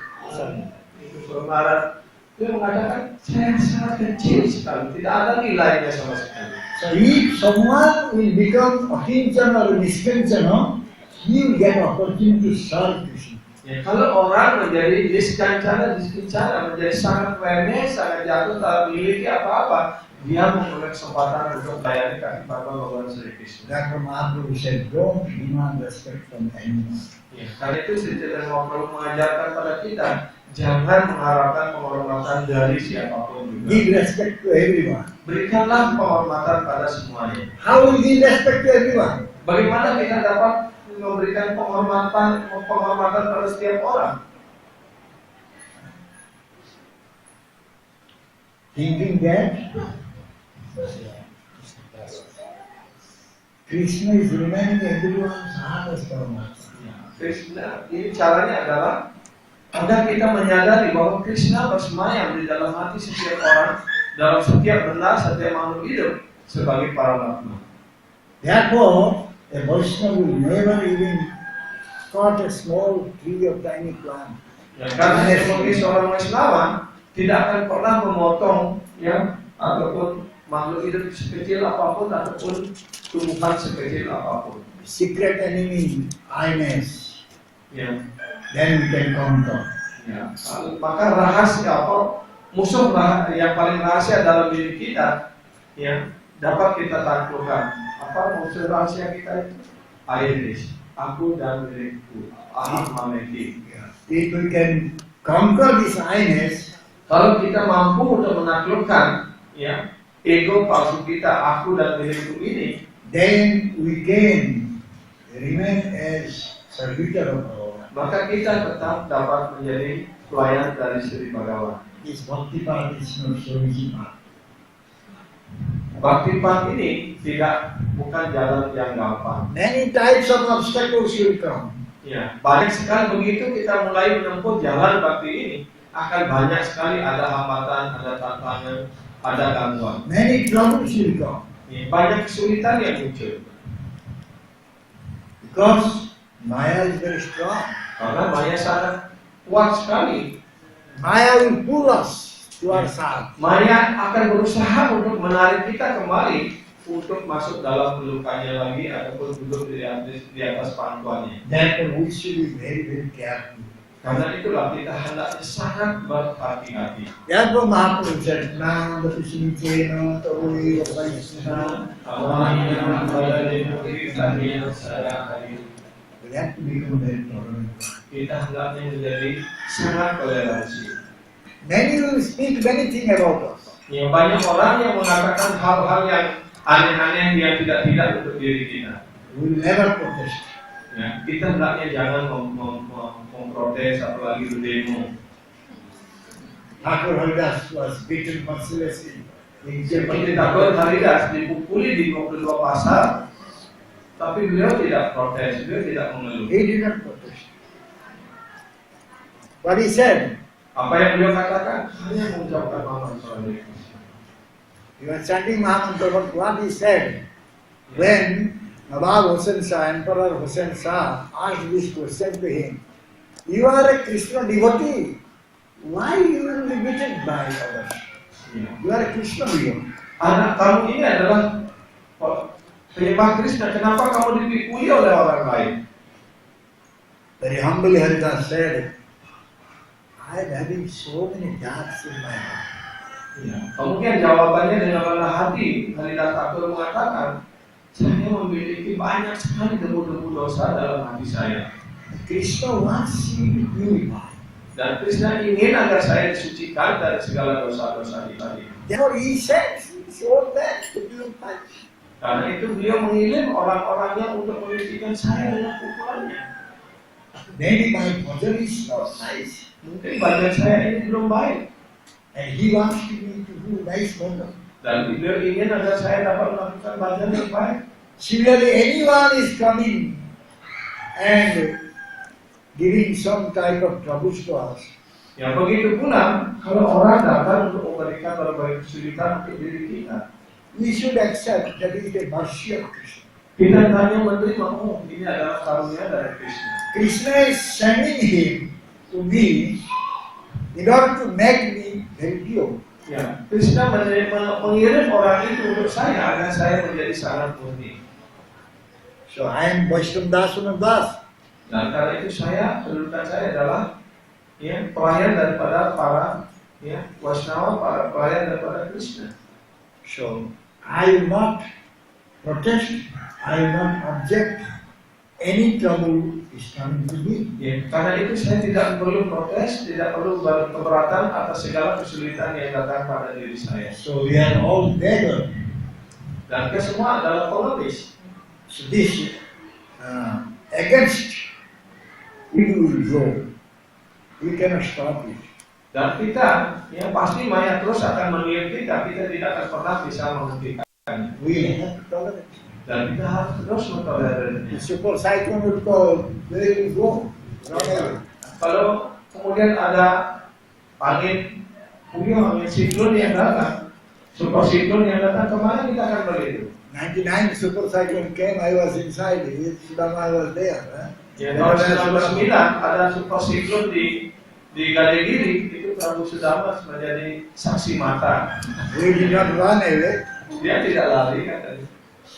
bermarah, dia mengatakan saya sangat kecil sekali, tidak ada nilainya sama sekali. So if someone will become Akinchana or Niskanchana, he will get opportunity to serve Krishna. Ya, kalau orang menjadi diskancana, menjadi sangat remeh, sangat jatuh, tak memiliki apa-apa, dia mempunyai kesempatan untuk melayani kaki Bapa Bhagavan Sri Krishna. Therefore Mahaprabhu said, don't demand respect from anyone. Ya, karena itu Sri Chaitanya Mahaprabhu mengajarkan pada kita, jangan mengharapkan penghormatan dari siapapun juga. Give respect to everyone. Berikanlah penghormatan pada semuanya. How will give respect to everyone? Bagaimana kita dapat memberikan penghormatan pada setiap orang? Thinking that Krishna is remaining everyone's heart as Paramatma. Krishna, ini caranya adalah agar kita menyadari bahwa Krishna bersemayam di dalam hati setiap orang, dalam setiap benda, setiap makhluk hidup sebagai Paramatma. Therefore, a Vaishnava will never even cut a small tree or tiny plant. Ya, karena sebagai seorang Vaishnava tidak akan pernah memotong ya ataupun makhluk hidup sekecil apapun ataupun tumbuhan sekecil apapun. Secret enemy, I-ness. Ya. Then we can conquer. Ya. Maka rahasia musuh yang paling rahasia dalam diri kita ya dapat kita taklukkan. Apa musuh rahasia kita itu? Iris, aku dan diriku, aham mameti. If we can conquer this I-ness, kalau kita mampu untuk menaklukkan ya ego palsu kita, aku dan diriku ini, then we can remain as servitor of our maka kita tetap dapat menjadi pelayan dari Sri Bhagavan. This bhakti path is not so easy path. Bhakti path ini bukan jalan yang gampang. Many types of obstacles will come. Ya, banyak sekali begitu kita mulai menempuh jalan bhakti ini, akan banyak sekali ada hambatan, ada tantangan, ada gangguan. Many troubles will come. Ya, banyak kesulitan yang muncul. Because Maya is very strong. Karena Maya sangat kuat sekali. Maya will pull us to our side. Maya akan berusaha untuk menarik kita kembali untuk masuk dalam pelukannya lagi ataupun duduk di atas pangkuannya. Therefore we should be very, very careful. Karena itulah kita hendaknya sangat berhati-hati. Therefore Mahaprabhu said, Nanda Pismichena Tauri Vaisna. We have to become very tolerant. Kita hendaknya menjadi sangat toleransi. Many will speak many things about us. Ya, banyak orang yang mengatakan hal-hal yang aneh-aneh yang tidak untuk diri kita. We will never protest. Ya, kita hendaknya jangan memprotes apalagi berdemo. Thakur Haridas was beaten mercilessly in Seperti Japan. Thakur Haridas dipukuli di 22 pasar, tapi beliau tidak protes, beliau tidak mengeluh. He did not protest. What he said, Apa yang beliau katakan hanya mengucapkan nama Tuhan. he was chanting Mahamantra, but what he said, when Nawab Hussain Shah, Emperor Hussain Shah, asked this question to him, you are a Krishna devotee, why you will be beaten by others? Ya. You are a Krishna devotee. Anak kamu ini adalah penyembah Krishna, kenapa kamu dipukuli oleh orang lain? Very humbly Haridas said, I am having so many doubts in my heart. Ya. Kemudian jawabannya dengan rendah hati, Haridas Thakur mengatakan, saya memiliki banyak sekali debu-debu dosa dalam hati saya. Krishna wants you to purify. Dan Krishna ingin agar saya disucikan dari segala dosa-dosa kita ini. Therefore he said, so that to purify. Karena itu beliau mengirim orang-orangnya untuk menyucikan saya dengan pukulannya. Maybe my body is not nice. Mungkin badan saya ini belum baik. And he wants me to do nice movement. Dan beliau ingin agar saya dapat melakukan badan yang baik. Similarly, anyone is coming and giving some type of troubles to us. Ya begitu pula kalau orang datang untuk memberikan berbagai kesulitan untuk diri kita, We should accept that it is a mercy of Krishna. kita hanya menerima, oh ini adalah karunia dari Krishna. Krishna is sending him to me in order to make me very pure. Ya, Krishna mengirim orang itu untuk saya agar saya menjadi sangat murni. So I am Vaishnava Das. Dan karena itu kedudukan saya adalah ya pelayan daripada para ya Vaishnava, para pelayan daripada Krishna. So I will not protest, I will not object. Any trouble is coming to me. Ya, karena itu saya tidak perlu protes, tidak perlu keberatan atas segala kesulitan yang datang pada diri saya. So we are all beggar. Dan kita semua adalah pengemis. So this against we will go. We cannot stop it. Dan kita, ya pasti Maya terus akan melihat kita tidak akan pernah bisa menghentikannya. We have to tolerate. Dan kita harus terus mentoleransinya. The super cyclone will go, where it will go? Run away. Kalau kemudian ada angin puyuh, angin siklon yang datang, super siklon yang datang, kemana kita akan begitu? 99 super cyclone came, I was inside it, Sudama was there. Ya, tahun 1999 ada super siklon di Gadegiri, itu Prabu Sudama menjadi saksi mata. We did not run away. Dia tidak lari katanya.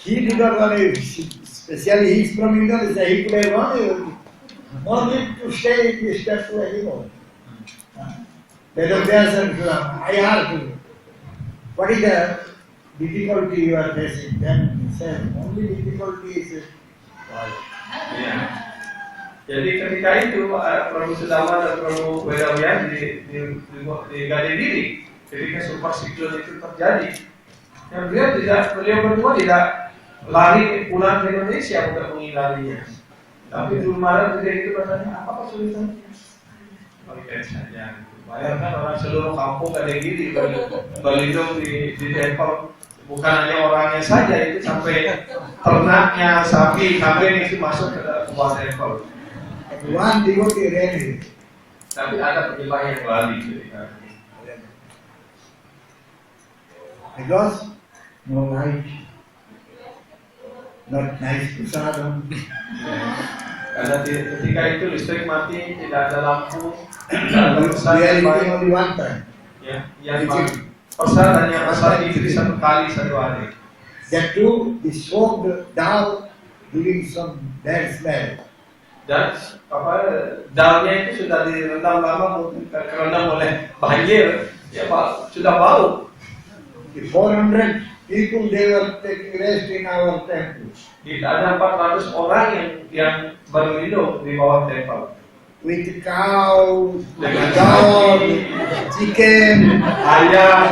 He did not run away. Especially he is from Indonesia, he could have run away. No need to stay in this temple anymore. Vedas and I asked him, what is the difficulty you are facing? Then he said, only difficulty is Ya. Jadi ketika itu Prabu Sudama dan Prabu Wedawian di Gadegiri, ketika super siklon itu terjadi, yang beliau berdua tidak lari pulang ke Indonesia untuk menghindarinya. Tapi dulu malam ketika itu bertanya, apa kesulitannya? Baik saja. Bayangkan orang seluruh kampung Gadegiri berlindung di tempel. Bukan hanya orangnya saja, itu sampai ternaknya, sapi, kambing itu masuk ke dalam sebuah tempel. one devotee ran away. Tapi ada penyembah yang lari ketika Because no light, not nice prasadam. Karena ketika itu listrik mati, tidak ada lampu, tidak ada We pesan are yang eating baik. only one time. Ya, yang pesan hanya pesan istri satu kali satu hari. That too is soaked down, giving some bad smell. Dan daunnya itu sudah direndam lama, kerendam oleh banjir, ya Pak, sudah bau. The 400 people, they were taking rest in our temple. Ada 400 orang yang berlindung di bawah tempel. With cow, Dengan dog, sapi, chicken, ayam,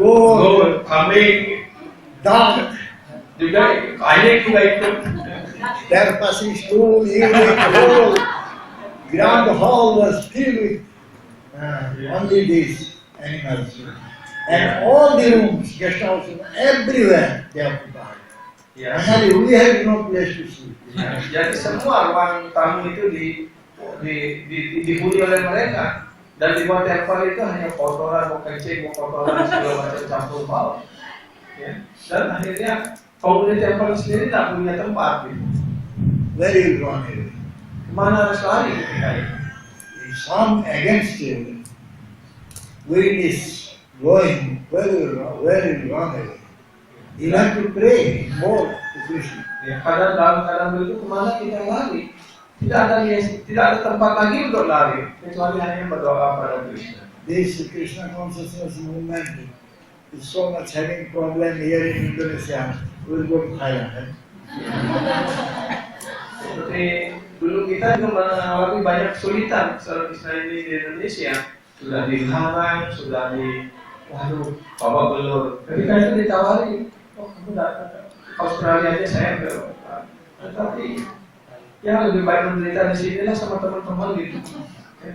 goat, kambing, duck. juga ayam juga ikut. Their passing stool, evening, whole ground hall was filled with only these animals. And all the rooms, guest houses, everywhere they occupied. Ya. Finally, we had no place to sleep. Ya, jadi semua ruang tamu itu dihuni oleh mereka, dan di bawah tempel itu hanya kotoran, mau kencing, mau kotoran segala macam campur bau. Ya. Dan akhirnya penghuni tempel sendiri tidak punya tempat. Gitu. Where you gone away? Kemana harus lari ketika itu? If some against you, wind is blowing, where you gone away? You have to pray more to Krishna. Ya, kadang dalam keadaan begitu kemana kita lari? Tidak ada tempat lagi untuk lari kecuali hanya berdoa pada Krishna. This Krishna consciousness movement is so much having problem here in Indonesia. We'll go to Thailand. Seperti dulu kita juga mengalami banyak kesulitan secara Krishna ini di Indonesia. Sudah dilarang, sudah waduh, bapak belur. Ketika itu ditawari, kamu datang ke Australia aja saya belum. Tapi ya lebih baik menderita di sini lah sama teman-teman gitu.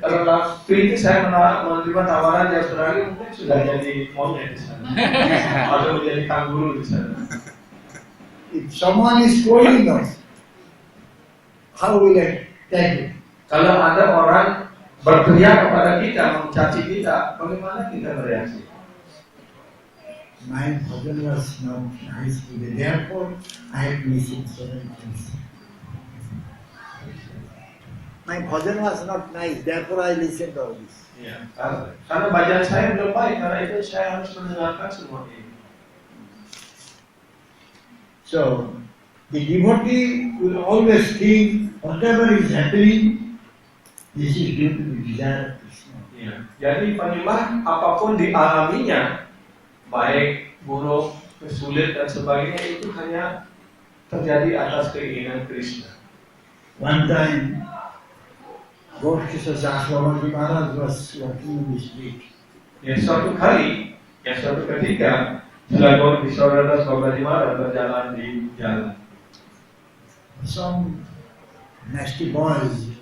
Kalau waktu itu saya menerima tawaran di Australia, mungkin sudah jadi monyet di sana, atau menjadi kanguru di sana. If someone is scolding us, how will I take it? Kalau ada orang berteriak kepada kita, mencaci kita, bagaimana kita bereaksi? My husband was not nice today, therefore I have missing so many things. My bhajan was not nice, therefore I listened to all this. Ya, karena bacaan saya belum baik, karena itu saya harus mendengarkan semua ini. So, the devotee will always think whatever is happening, this is due to the desire of Krishna. Ya, jadi penyembah apapun dialaminya, baik buruk, sulit dan sebagainya, itu hanya terjadi atas keinginan Krishna. One time, Gaur Kishore Das Babaji Maharaj was walking in the street. Ya, suatu ketika Gaur Kishore Das Babaji Maharaj berjalan di jalan. Some nasty boys,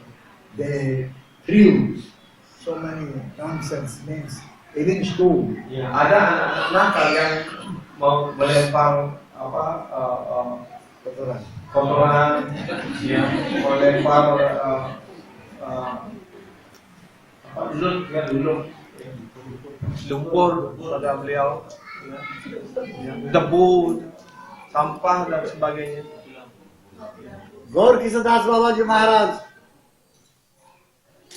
they threw so many nonsense names, even school. Ya, ada anak-anak nakal yang mau melempar kotoran, yang melempar lumpur pada beliau, debu, sampah dan sebagainya. Gaur Kishore Das Babaji Maharaj,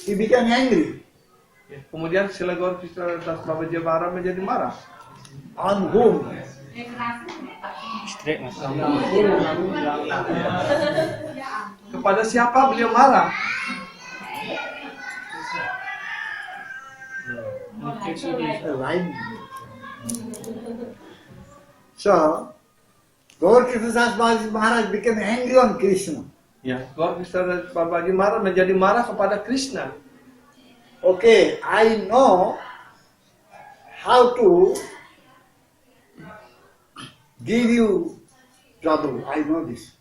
he became angry. Ya, kemudian Srila Gaur Kishore Das Babaji Maharaj menjadi marah. On whom? Kepada siapa beliau marah? Right. So, Gaur Kishore Das Babaji Maharaj became angry on Krishna. Ya, Gaur Kishore Das Babaji Maharaj menjadi marah kepada Krishna. Okay, I know how to give you trouble. I know this.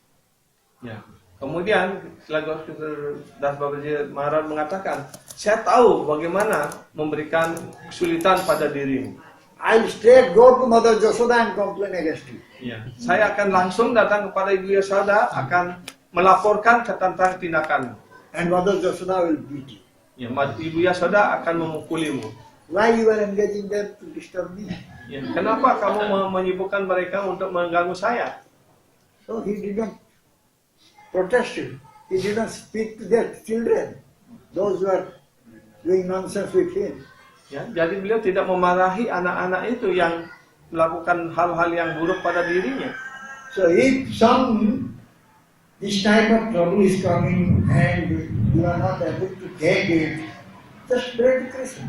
Ya. Kemudian Srila Gaur Kishore Das Babaji Maharaj mengatakan, saya tahu bagaimana memberikan kesulitan pada dirimu. I'll straight go to Mother Yashoda and complain against you. Ya. Saya akan langsung datang kepada Ibu Yashoda, akan melaporkan tentang tindakanmu. And Mother Yashoda will beat you. Ya, Ibu Yashoda akan memukulimu. Why you are engaging them to disturb me? Ya, kenapa kamu menyibukkan mereka untuk mengganggu saya? So he did not protest you. He did not speak to their children, those who are doing nonsense with him. Ya, jadi beliau tidak memarahi anak-anak itu yang melakukan hal-hal yang buruk pada dirinya. So if this type of trouble is coming and you are not able to take it, just pray to Krishna.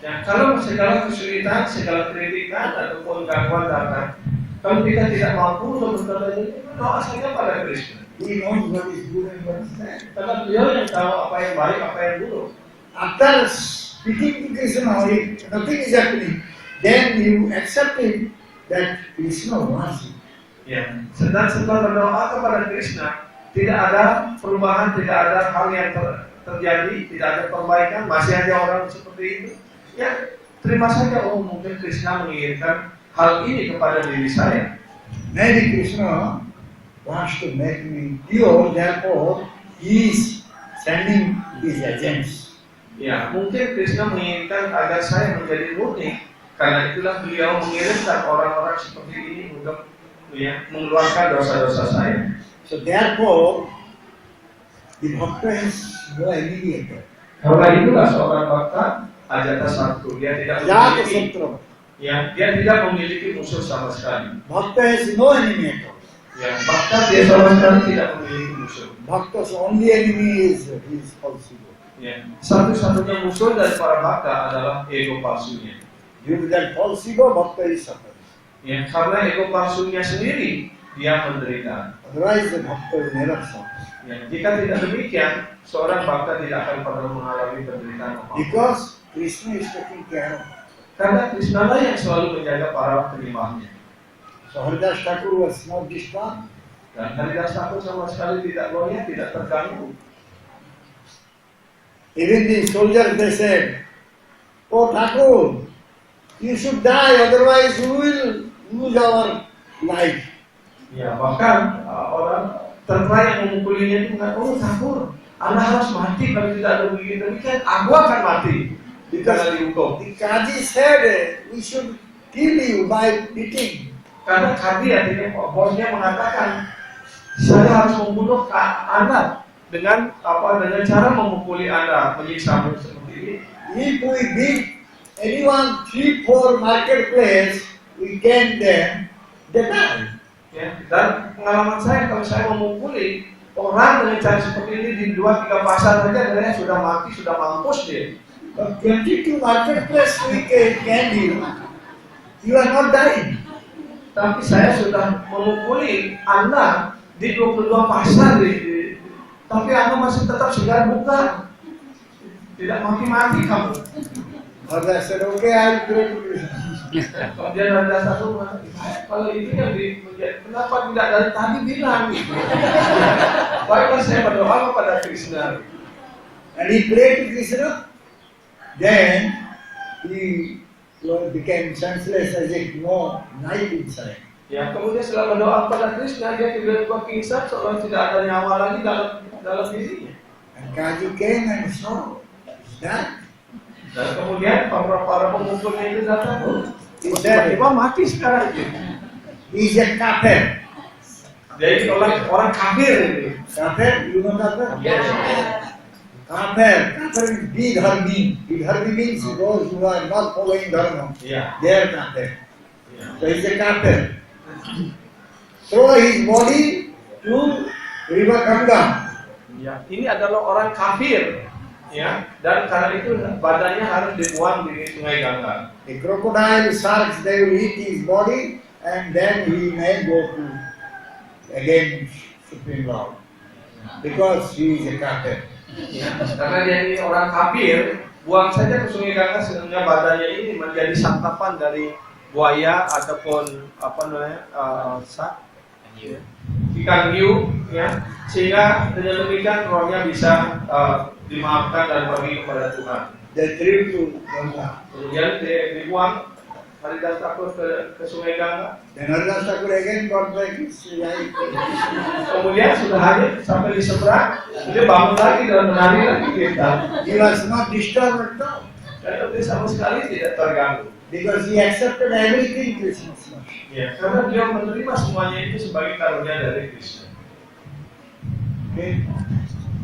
Ya, kalau segala kesulitan, segala kritikan ataupun gangguan datang, kalau kita tidak mampu untuk berkata ini, doa saja pada Krishna. He knows what is good and what is bad. Karena beliau yang tahu apa yang baik, apa yang buruk. After speaking to Krishna, if nothing is happening, then you accept it that Krishna wants you. Ya, sedang setelah berdoa kepada Krishna, tidak ada perubahan, tidak ada hal yang terjadi, tidak ada perbaikan, masih ada orang seperti itu. Ya, terima saja. Oh, mungkin Krishna menginginkan hal ini kepada diri saya. Maybe Krishna wants to make me pure, therefore he is sending his agents. Ya, mungkin Krishna menginginkan agar saya menjadi murni. Karena itulah beliau mengirimkan orang-orang seperti ini untuk mengeluarkan dosa-dosa saya. So therefore, the bhakta has no mediator. Karena itulah seorang bhakta ajata satu, dia tidak Jata memiliki, Satra. ya, dia tidak memiliki musuh sama sekali. Bhakta has no enemy. Ya, bhakta dia sama sekali tidak memiliki musuh. Bhakta's only enemy is his false ego. Ya, satu-satunya musuh dari para bhakta adalah ego palsunya. Due to that false ego, bhakta is suffering. Ya, karena ego palsunya sendiri dia menderita. Otherwise, the bhakta will never suffer. Ya, jika tidak demikian, seorang bhakta tidak akan pernah mengalami penderitaan apapun. Because Krishna is taking care of it. Karena Krishna lah yang selalu menjaga para penyembahnya. So Haridas Thakur was not disturbed. Dan Haridas Thakur sama sekali tidak goyah, tidak terganggu. Even the soldiers, they said, "Oh Thakur, you should die, otherwise we will lose our life." Ya, bahkan orang tentara yang memukulinya itu mengatakan, "Oh Thakur, Anda harus mati kalau tidak ada begini demikian, aku akan mati." Karena dihukum. The Kaji said, "We should kill you by beating." Karena Kadi artinya bosnya mengatakan, saya harus membunuh Anda dengan cara memukuli Anda, menyiksa seperti ini. If we beat anyone 3-4 marketplace, we can then die. Ya, dan pengalaman saya kalau saya memukuli orang dengan cara seperti ini di 2-3 pasar saja, dia sudah mati, sudah mampus dia. But 22 marketplace we can deal. You are not dying. Tapi saya sudah memukuli Anda di 22 pasar, tapi Anda masih tetap segar bukan, tidak mati-mati kamu. Others said, "Okay, I will pray to Krishna." Kemudian ada satu, kalau itu yang kenapa tidak dari tadi bilang? Baiklah saya berdoa kepada Krishna. And he prayed to Krishna. Then he became senseless as if no knife inside. Ya, kemudian setelah berdoa kepada Krishna, dia tiba-tiba pingsan seolah tidak ada nyawa lagi dalam dirinya. And Kaji came and saw that. Dan kemudian para pemukulnya itu datang, tiba-tiba mati sekarang itu. He is a kafir. Jadi orang kafir ini. Kafir, you know kafir? Yes. Kafir. Kafir is bidharmi. Bidharmi means those who are not following dharma. Ya. They are kafir. Ya. So he is a kafir. Throw his body to river Ganga. Ya. Ini adalah orang kafir. Ya. Dan karena itu badannya harus dibuang di Sungai Gangga. The crocodile, sharks, they will eat his body and then he may go to again Supreme Lord. Because he is a kafir. Ya, karena dia ini orang kafir, buang saja ke Sungai Gangga sehingga badannya ini menjadi santapan dari buaya ataupun ikan hiu, ya, sehingga dengan demikian rohnya bisa dimaafkan dan pergi kepada Tuhan. They threw to Ganga. Kemudian dibuang Haridas Thakur ke Sungai Gangga. Then Haridas Thakur again got back his life. Kemudian sudah hadir sampai di seberang, dia bangun lagi dan menari lagi kita. He was not disturbed at all. Dan Iblis sama sekali tidak terganggu. because he accepted everything Krishna was. Ya, karena dia menerima semuanya itu sebagai karunia dari Krishna. Okay?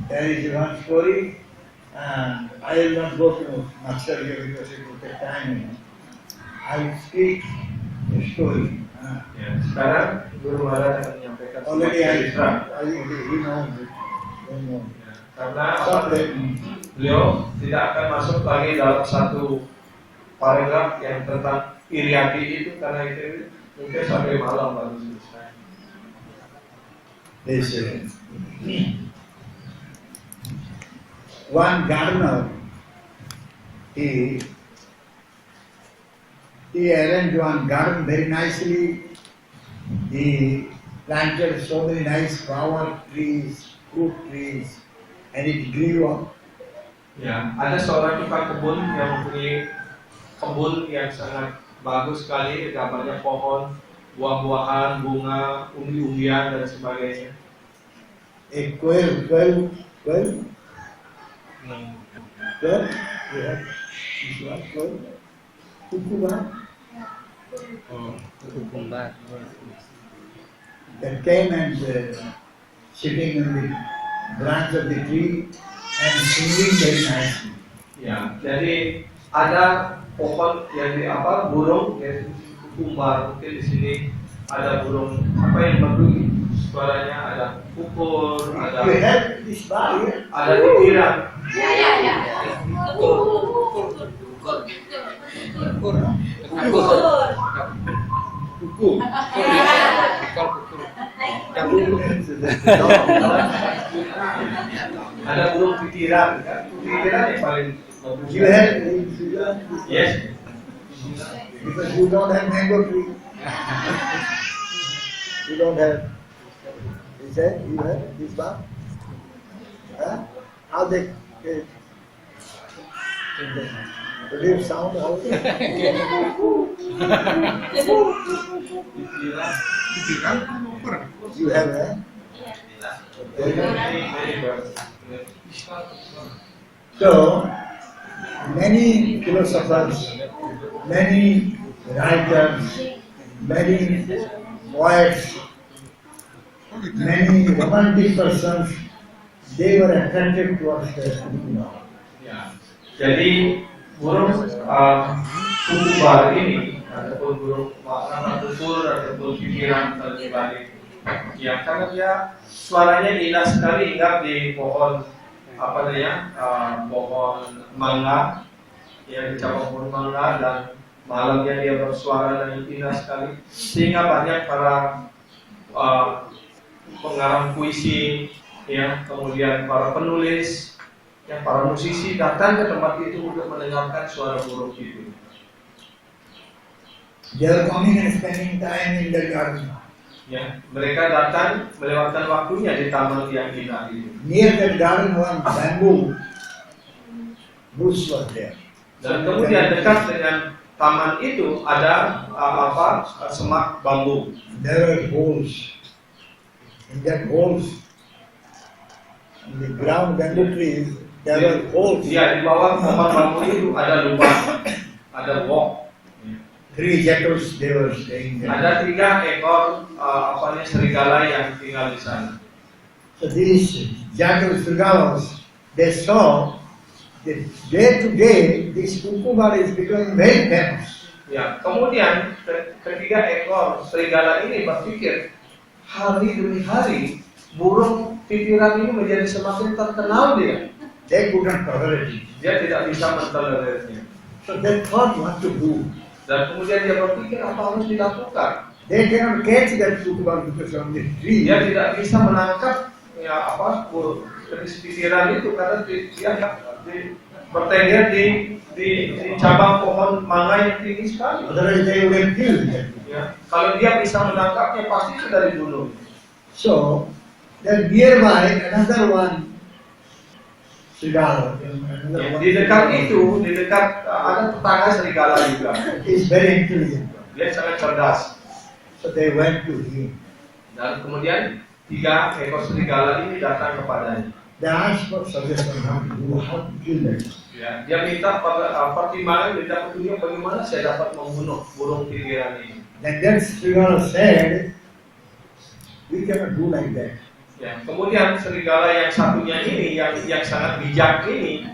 There is one story. I will not go to much here because it will take time. I will speak a story. Ya, sekarang Guru Maharaj akan menyampaikan Already sebuah I cerita. he knows it. He knows. Ya, karena Stop it. beliau tidak akan masuk lagi dalam satu paragraf yang tentang iri-hati itu karena itu mungkin sampai malam baru selesai. This one gardener, he arranged one garden very nicely. He planted so many nice flower trees, fruit trees, and it grew up. Ya, ada seorang tukang kebun yang mempunyai kebun yang sangat bagus sekali, ada banyak pohon, buah-buahan, bunga, umbi-umbian dan sebagainya. A quail, yeah, this one quail, cuckoo, that came and sitting on the branch of the tree and singing very nicely. Ya, jadi ada pohon yang di burung yaitu kumbar, mungkin di sini ada burung yang merdu suaranya, ada kukur, ada You have this bar here? ada titiran. Cuckoo. Ada burung titiran kan? Titiran yang paling bagus. You have Yes. because you don't have mango tree. You don't have. He said you have this bar. Huh? How they produce sound? How you have that? So many philosophers, many writers, many poets, many romantic persons, they were attracted towards the Krishna. Ya. Jadi burung kumbar ini ataupun burung kukur ataupun titiran terbalik. Ya, karena dia suaranya indah sekali hingga di pohon pohon mangga, ya di cabang pohon mangga, dan malamnya dia bersuara dan indah sekali sehingga banyak para pengarang puisi, ya, kemudian para penulis, yang para musisi datang ke tempat itu untuk mendengarkan suara burung itu. They are coming and spending time in the garden. Ya, mereka datang melewatkan waktunya di taman yang indah itu. Near the garden, one bamboo bush was there. Dan kemudian dekat dengan taman itu ada semak bambu. There were holes. In that holes, in the ground bamboo trees, there were holes. Ya, di bawah pohon bambu itu ada lubang, ada wok. 3 jackals they were staying there. Ada 3 ekor serigala yang tinggal di sana. So these jackals, srigalas, they saw that day to day this Kukumar is becoming very famous. Ya, kemudian ketiga ekor serigala ini berpikir hari demi hari burung titiran ini menjadi semakin terkenal dia. They couldn't tolerate it. Dia tidak bisa mentolerirnya. So they thought what to do. Dan kemudian dia berpikir apa harus dilakukan. They cannot catch that Kukumar because on the tree. Dia tidak bisa menangkap burung titiran itu karena dia bertengger di cabang pohon mangga yang tinggi sekali. Otherwise they would have killed them. Ya, kalau dia bisa menangkapnya pasti sudah dibunuh. So then nearby another one Srigala. Di dekat itu, ada tetangga serigala juga. He is very intelligent. Dia sangat cerdas. So they went to him. Dan kemudian 3 ekor serigala ini datang kepadanya. They asked for suggestion how to do, how to kill them. Ya, dia minta pertimbangan, minta petunjuk bagaimana saya dapat membunuh burung titiran ini. Then Srigala said, we cannot do like that. Ya, kemudian serigala yang satunya ini, yang sangat bijak ini,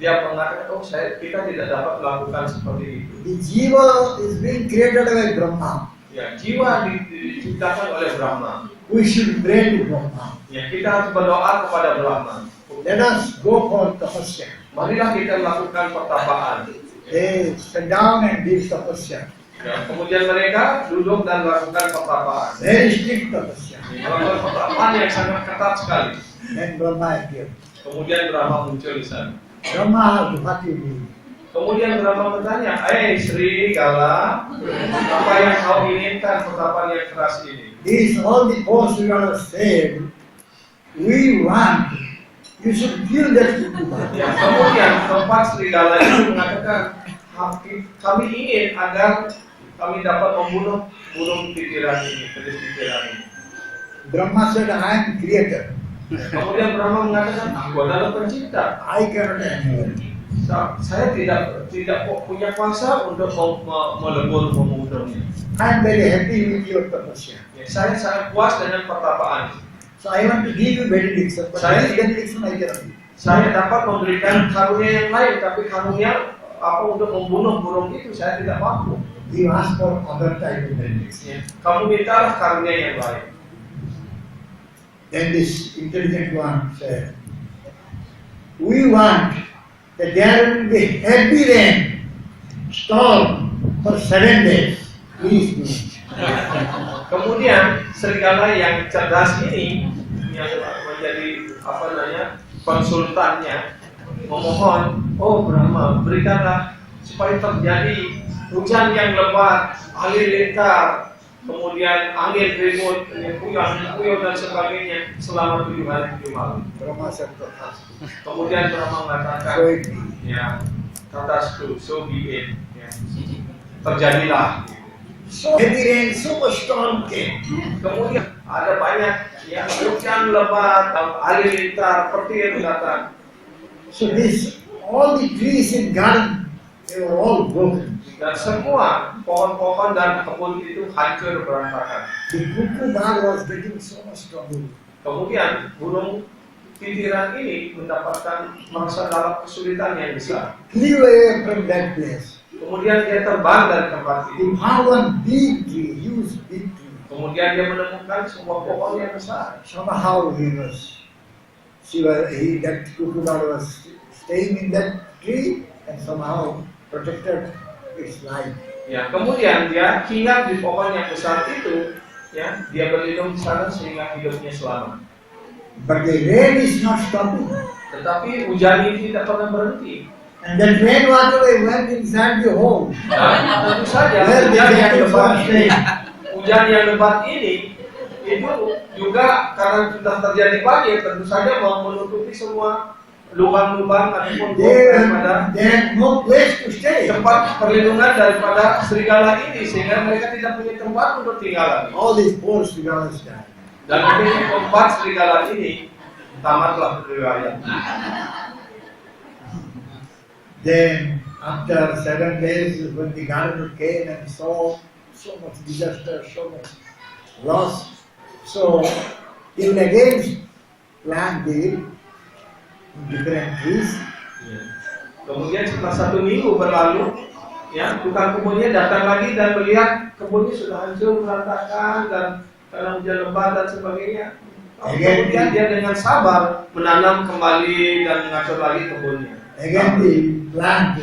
dia mengatakan, oh kita tidak dapat melakukan seperti itu. The jiva is being created by Brahma. Ya, jiwa diciptakan oleh Brahma. We should pray to Brahma. Ya, kita harus berdoa kepada Brahma. Let us go for tapasya. Marilah kita melakukan pertapaan. They sat down and did tapasya. Ya, kemudian mereka duduk dan melakukan pertapaan. Very strict tapasya. Melakukan pertapaan yang sangat ketat sekali. Then Brahma appeared. Kemudian Brahma muncul di sana. Brahma, what you do? Kemudian Brahma bertanya, Srigala, apa yang kau inginkan pertapaan yang keras ini? These all the four Srigalas said, we want, you should kill that Kukuba. Ya, kemudian keempat serigala itu mengatakan, kami ingin agar kami dapat membunuh burung titiran ini, kedis titiran ini. Brahma said, I am creator. Kemudian Brahma mengatakan, aku adalah pencipta. I cannot handle it. Saya tidak punya kuasa untuk melebur membunuhnya. I am very happy with your tapasya. Ya, saya sangat puas dengan pertapaan. So I want to give you benediction, but Saya- this benediction I cannot give. Saya dapat memberikan karunia yang lain, tapi karunia untuk membunuh burung itu saya tidak mampu. You ask for other type of benediction. Ya, kamu mintalah karunia yang lain. Then this intelligent one said, we want that there will be heavy rain, storm for 7 days. Please do. Kemudian serigala yang cerdas ini, yang menjadi konsultannya, memohon, oh Brahma, berikanlah supaya terjadi hujan yang lebat, halilintar, kemudian angin ribut, puyuh dan sebagainya selama 7 hari 7 malam. Brahma said, "Tathastu." Kemudian Brahma mengatakan, So it be. ya, tatastu, so be it, ya, terjadilah. So heavy rain, so much storm came. Kemudian ada banyak yang hujan lebat, halilintar, petir datang. So this, all the trees in garden, they were all broken. Dan semua pohon-pohon dan kebun itu hancur berantakan. The cuckoo bird was getting so much trouble. Kemudian burung titiran ini merasa dalam kesulitan yang besar. Flew away from that place. Kemudian dia terbang dari tempat He itu. found one big tree, huge big tree. Kemudian dia menemukan sebuah pohon yang besar. Somehow that cuckoo bird was staying in that tree and somehow protected its life. Ya, kemudian dia hinggap di pohon yang besar itu, ya, dia berlindung di sana sehingga hidupnya selamat. But the rain is not stopping. Tetapi hujan ini tidak pernah berhenti. And that rain water went inside the hole. Nah, tentu saja Where the hujan yang lebat ini itu juga karena sudah terjadi banjir, tentu saja mau menutupi semua lubang-lubang ataupun daripada They had no place to stay. tempat perlindungan daripada serigala ini, sehingga mereka tidak punya tempat untuk tinggal lagi. All these poor Srigalas died. Dan akhirnya keempat serigala ini tamatlah riwayat. Then after 7 days, when the gardener came and saw so much disaster, so much loss, so he will again plant the different trees. Kemudian setelah 1 minggu berlalu, ya, tukang kebunnya datang lagi dan melihat kebunnya sudah hancur berantakan dan karena hujan lebat dan sebagainya. Kemudian dia dengan sabar menanam kembali dan mengatur lagi kebunnya. Again the plant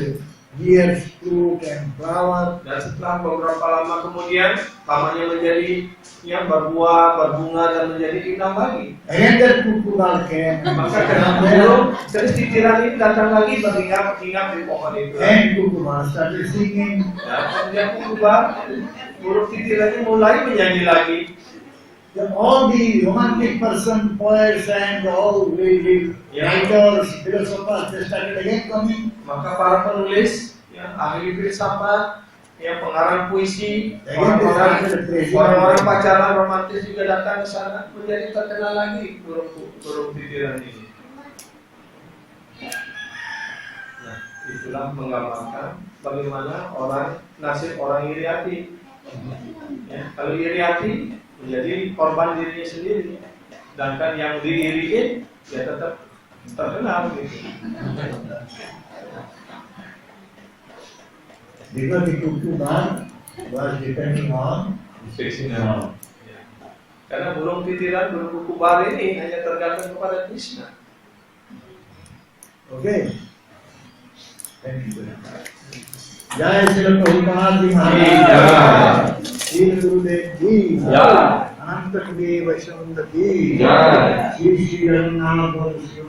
bears fruit and flower. Dan setelah beberapa lama kemudian tamannya menjadi berbuah, berbunga dan menjadi indah lagi. Again that cuckoo came. Maka burung terus titiran ini datang lagi berhinggap di pohon itu. And cuckoo started singing. Dan kemudian burung titiran ini mulai menyanyi lagi. Then all the romantic person, poets and all the writers, philosophers, they started again coming. Maka para penulis, ahli filsafat, pengarang puisi, orang-orang pacaran romantis juga datang ke sana, menjadi terkenal lagi burung titiran ini. Nah, Itulah menggambarkan bagaimana nasib orang iri hati. Ya, kalau iri hati menjadi korban dirinya sendiri, sedangkan yang diiriin ya tetap terkenal gitu. Because the kukuman was depending on Krishna. Karena burung titiran, burung kuku bar ini hanya tergantung kepada Krishna. Okay. Thank you very much. Jai Sri Prabhupada Ji Maharaj. Sri Gurudev Ji. Jai. Ananta Kudi Vaishnava Ji. Jai. Sri Sri Rangnath Sri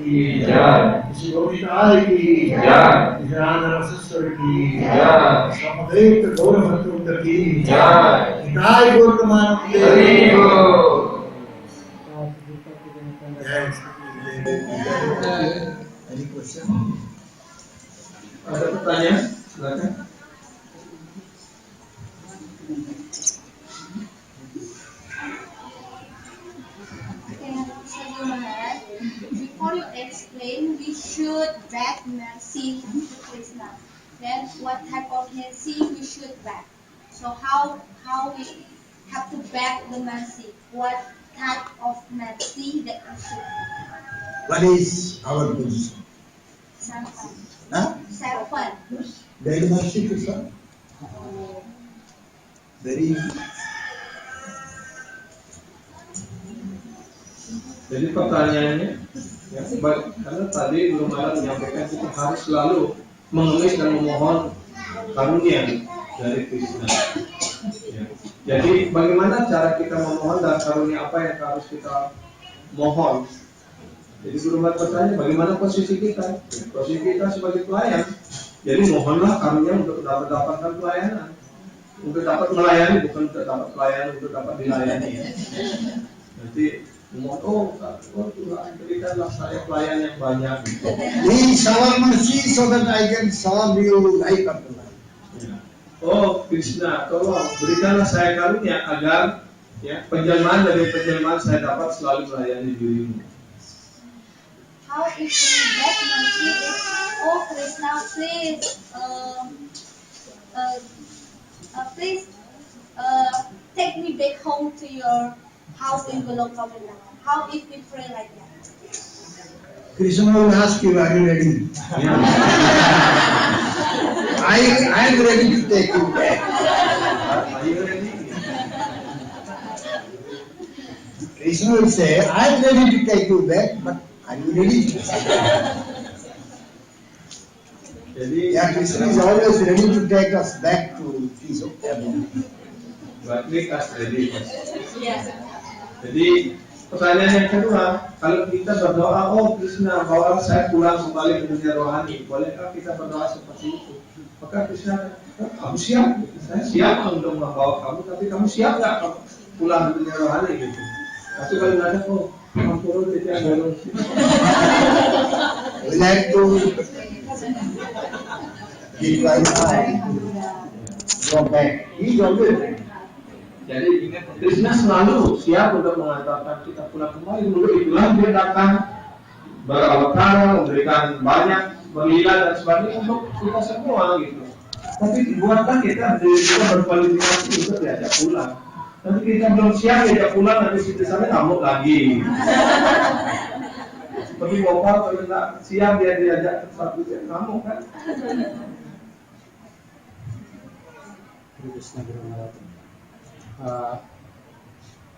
Ji. Jai. Sri Govinda Ji. Jai. Sri Radha Sister Ji. Jai. Samadev Gaura Bhattacharya Ji. Jai. Jai Gauraman Ji. Any question? Ada pertanyaan? Silakan. Before you explain, we should beg mercy to Krishna. Then, what type of mercy we should beg? So, how we have to beg the mercy? What type of mercy that we should beg? What is our position? Seven. Huh? Seven. Very mercy to son. Very. Jadi pertanyaannya, ya, karena tadi belum ada menyampaikan kita harus selalu mengemis dan memohon karunia dari Krishna. Ya. Jadi bagaimana cara kita memohon dan karunia apa yang harus kita mohon? Jadi guru bertanya bagaimana posisi kita? Posisi kita sebagai pelayan. Jadi mohonlah karunia untuk dapatkan pelayanan, untuk dapat melayani, bukan untuk dapat pelayanan, untuk dapat dilayani. Nanti mohon, Tuhan berikanlah saya pelayan yang banyak. Please shower mercy so that I can serve you life after life. Oh Krishna, tolong berikanlah saya karunia agar ya penjelmaan dari penjelmaan saya dapat selalu melayani dirimu. How if we beg mercy is, oh Krishna, please take me back home to your house in Golokamala. How if we pray like that? Krishna will ask you, are you ready? Ya. I am ready to take you back. Krishna will say, I am ready to take you back, but are you ready? Jadi Yeah, Krishna is always ready to take us back to peace of heaven. Baik as ready. Yes. Jadi pertanyaan yang kedua, kalau kita berdoa, oh Krishna bawa saya pulang kembali ke dunia rohani, bolehkah kita berdoa seperti itu? Maka Krishna, kamu siap? Saya siap untuk membawa kamu, tapi kamu siap nggak pulang ke dunia rohani gitu? Tapi kalau nggak ada, oh ampun tidak ada. We like to give by time, go back. He is always ready. Jadi Krishna selalu siap untuk mengantarkan kita pulang kembali. Dulu itulah dia datang berawatara, memberikan banyak berlila dan sebagainya untuk kita semua gitu. Tapi buatlah kita berkualifikasi untuk diajak pulang. Nanti kita belum siap diajak pulang, nanti di sana ngamuk lagi. Seperti bapak kalau nggak siap dia diajak ke satu dia ngamuk kan.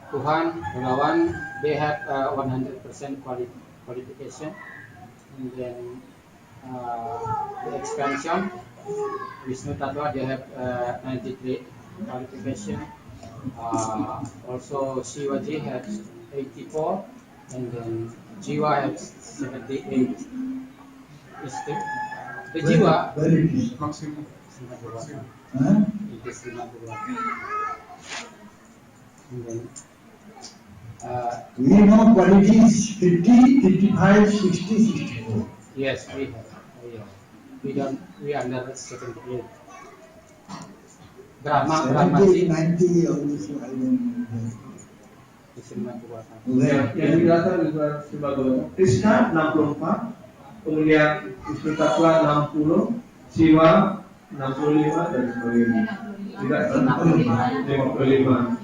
Tuhan, Gunawan, they have 100% qualification, and then the expansion, Vishnu Tattva, they have 93 qualification. Also Shivaji has 84, and then Jiva has 78. The Jiva Where it is? maximum. Huh? It is not the one. And then We know qualities 50, 55, 60, 64. yes, we have. We under 78. Brahma 70, Ji 90 also I don't know. is in Madhuvata. Yang dijelaskan juga sebagai Krishna 64, kemudian Istiqatlah 60, Siwa 65 dan sebagainya. Tidak 55.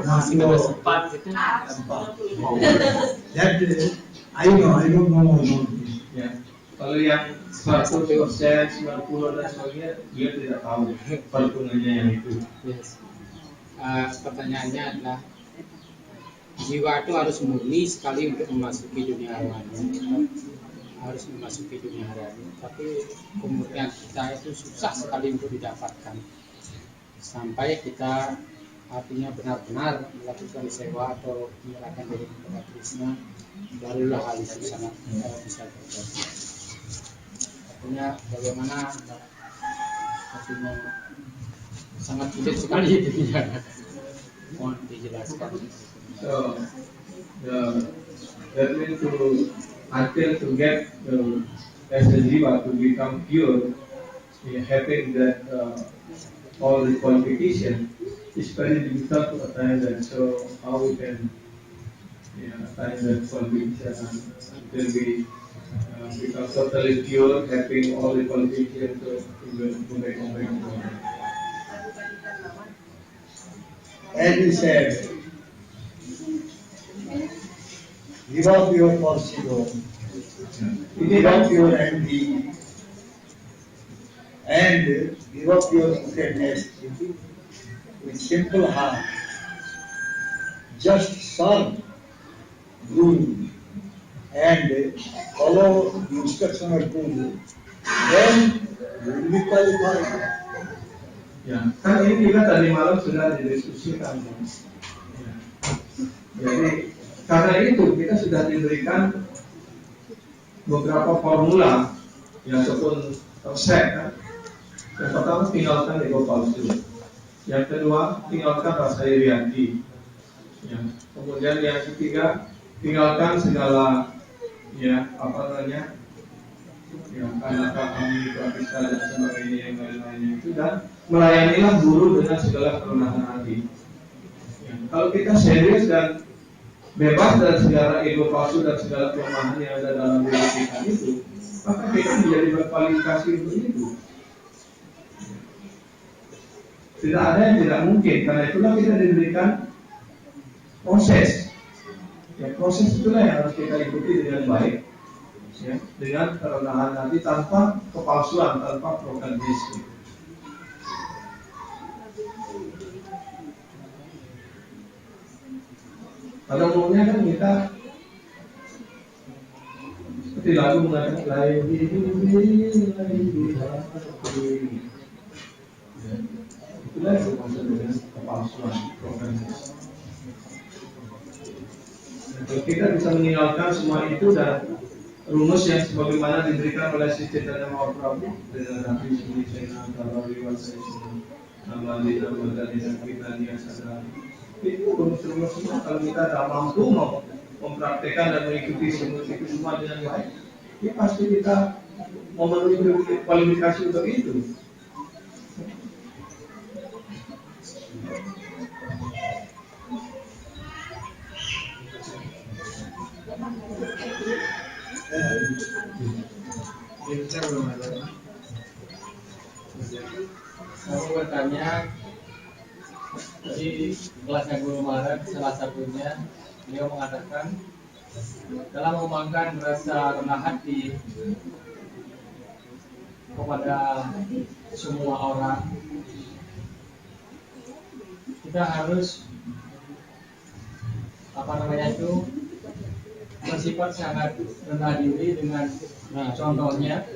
Masih nomor 4 itu. That I don't know. Ya. Kalau yang 100%, 90 dan sebagainya, dia tidak tahu perhitungannya yang itu. Yes. Pertanyaannya adalah jiwa itu harus murni sekali untuk memasuki dunia rohani, harus memasuki dunia rohani. Tapi kemudian kita itu susah sekali untuk didapatkan sampai kita artinya benar-benar melakukan sewa atau menyerahkan diri kepada Krishna, barulah hal itu sangat bisa terjadi. Artinya bagaimana artinya sangat sulit sekali itu ya. Mohon dijelaskan. So, that means until get as a jiva to become pure, having that all the qualification is very difficult to attain that. So how we can attain that qualification until we become totally pure, having all the qualifications to go back. As we said, give up your falsehood, give up your envy, and give up your wickedness with simple heart. Just serve Guru and follow the instruction of Guru. Then you will be qualified. Ya, kan ini juga tadi malam sudah didiskusikan. Ya. Jadi karena itu kita sudah diberikan beberapa formula yang sepun terset kan. Yang pertama tinggalkan ego palsu. Yang kedua tinggalkan rasa iri hati. Ya. Kemudian yang ketiga tinggalkan segala karena kami praktiskan dan sebagainya yang lain-lainnya itu, dan melayanilah guru dengan segala kerendahan hati. Ya. Kalau kita serius dan bebas dari segala ego palsu dan segala kelemahan yang ada dalam diri kita itu, maka kita menjadi berkualifikasi untuk itu. Tidak ada yang tidak mungkin, karena itulah kita diberikan proses. Ya, proses itulah yang harus kita ikuti dengan baik, ya, dengan kerendahan hati, tanpa kepalsuan, tanpa propagandisme. Pada umumnya kan kita seperti lagu mengatakan lain itulah yang dimaksud dengan kepalsuan, propagandisme. Kalau kita bisa meninggalkan semua itu dan rumus yang sebagaimana diberikan oleh Sri Chaitanya Mahaprabhu dengan Nabi Sri Chaitanya Mahaprabhu Namadi Namadani dan Kitanya Sadar, itu rumus-rumus semua. Kalau kita tidak mampu mempraktekkan dan mengikuti itu semua dengan baik, ya pasti kita memenuhi kualifikasi untuk itu. Saya bertanya di kelasnya Guru Maharaj, salah satunya beliau mengatakan dalam mengembangkan rasa rendah hati kepada semua orang, kita harus bersifat sangat rendah diri dengan contohnya,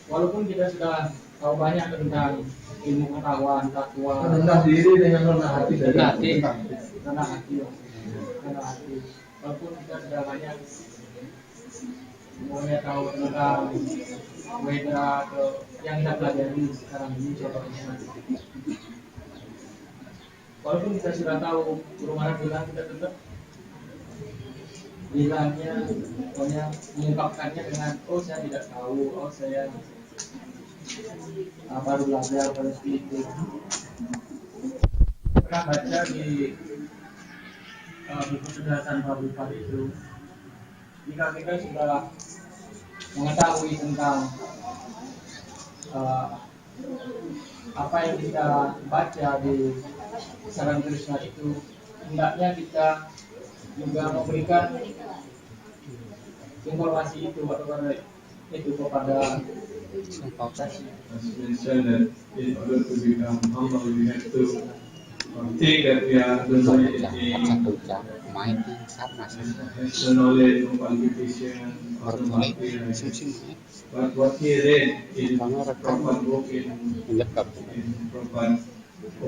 walaupun kita sudah tahu banyak tentang ilmu pengetahuan, takwa, rendah diri dengan rendah hati, rendah hati. Walaupun kita sudah banyak semuanya tahu tentang Weda atau yang kita pelajari sekarang ini contohnya. Walaupun kita sudah tahu, Guru Maharaj bilang kita tetap bilangnya, pokoknya mengungkapkannya dengan saya tidak tahu, saya baru belajar seperti itu. Pernah baca di kecerdasan Prabhupada itu, jika kita sudah mengetahui tentang apa yang kita baca di Saran Krishna itu, hendaknya kita juga memberikan informasi itu kepada As mentioned that in order to become humble, we have to think that we are the knowledge has the knowledge of qualification or the material. But what he read in proper book in proper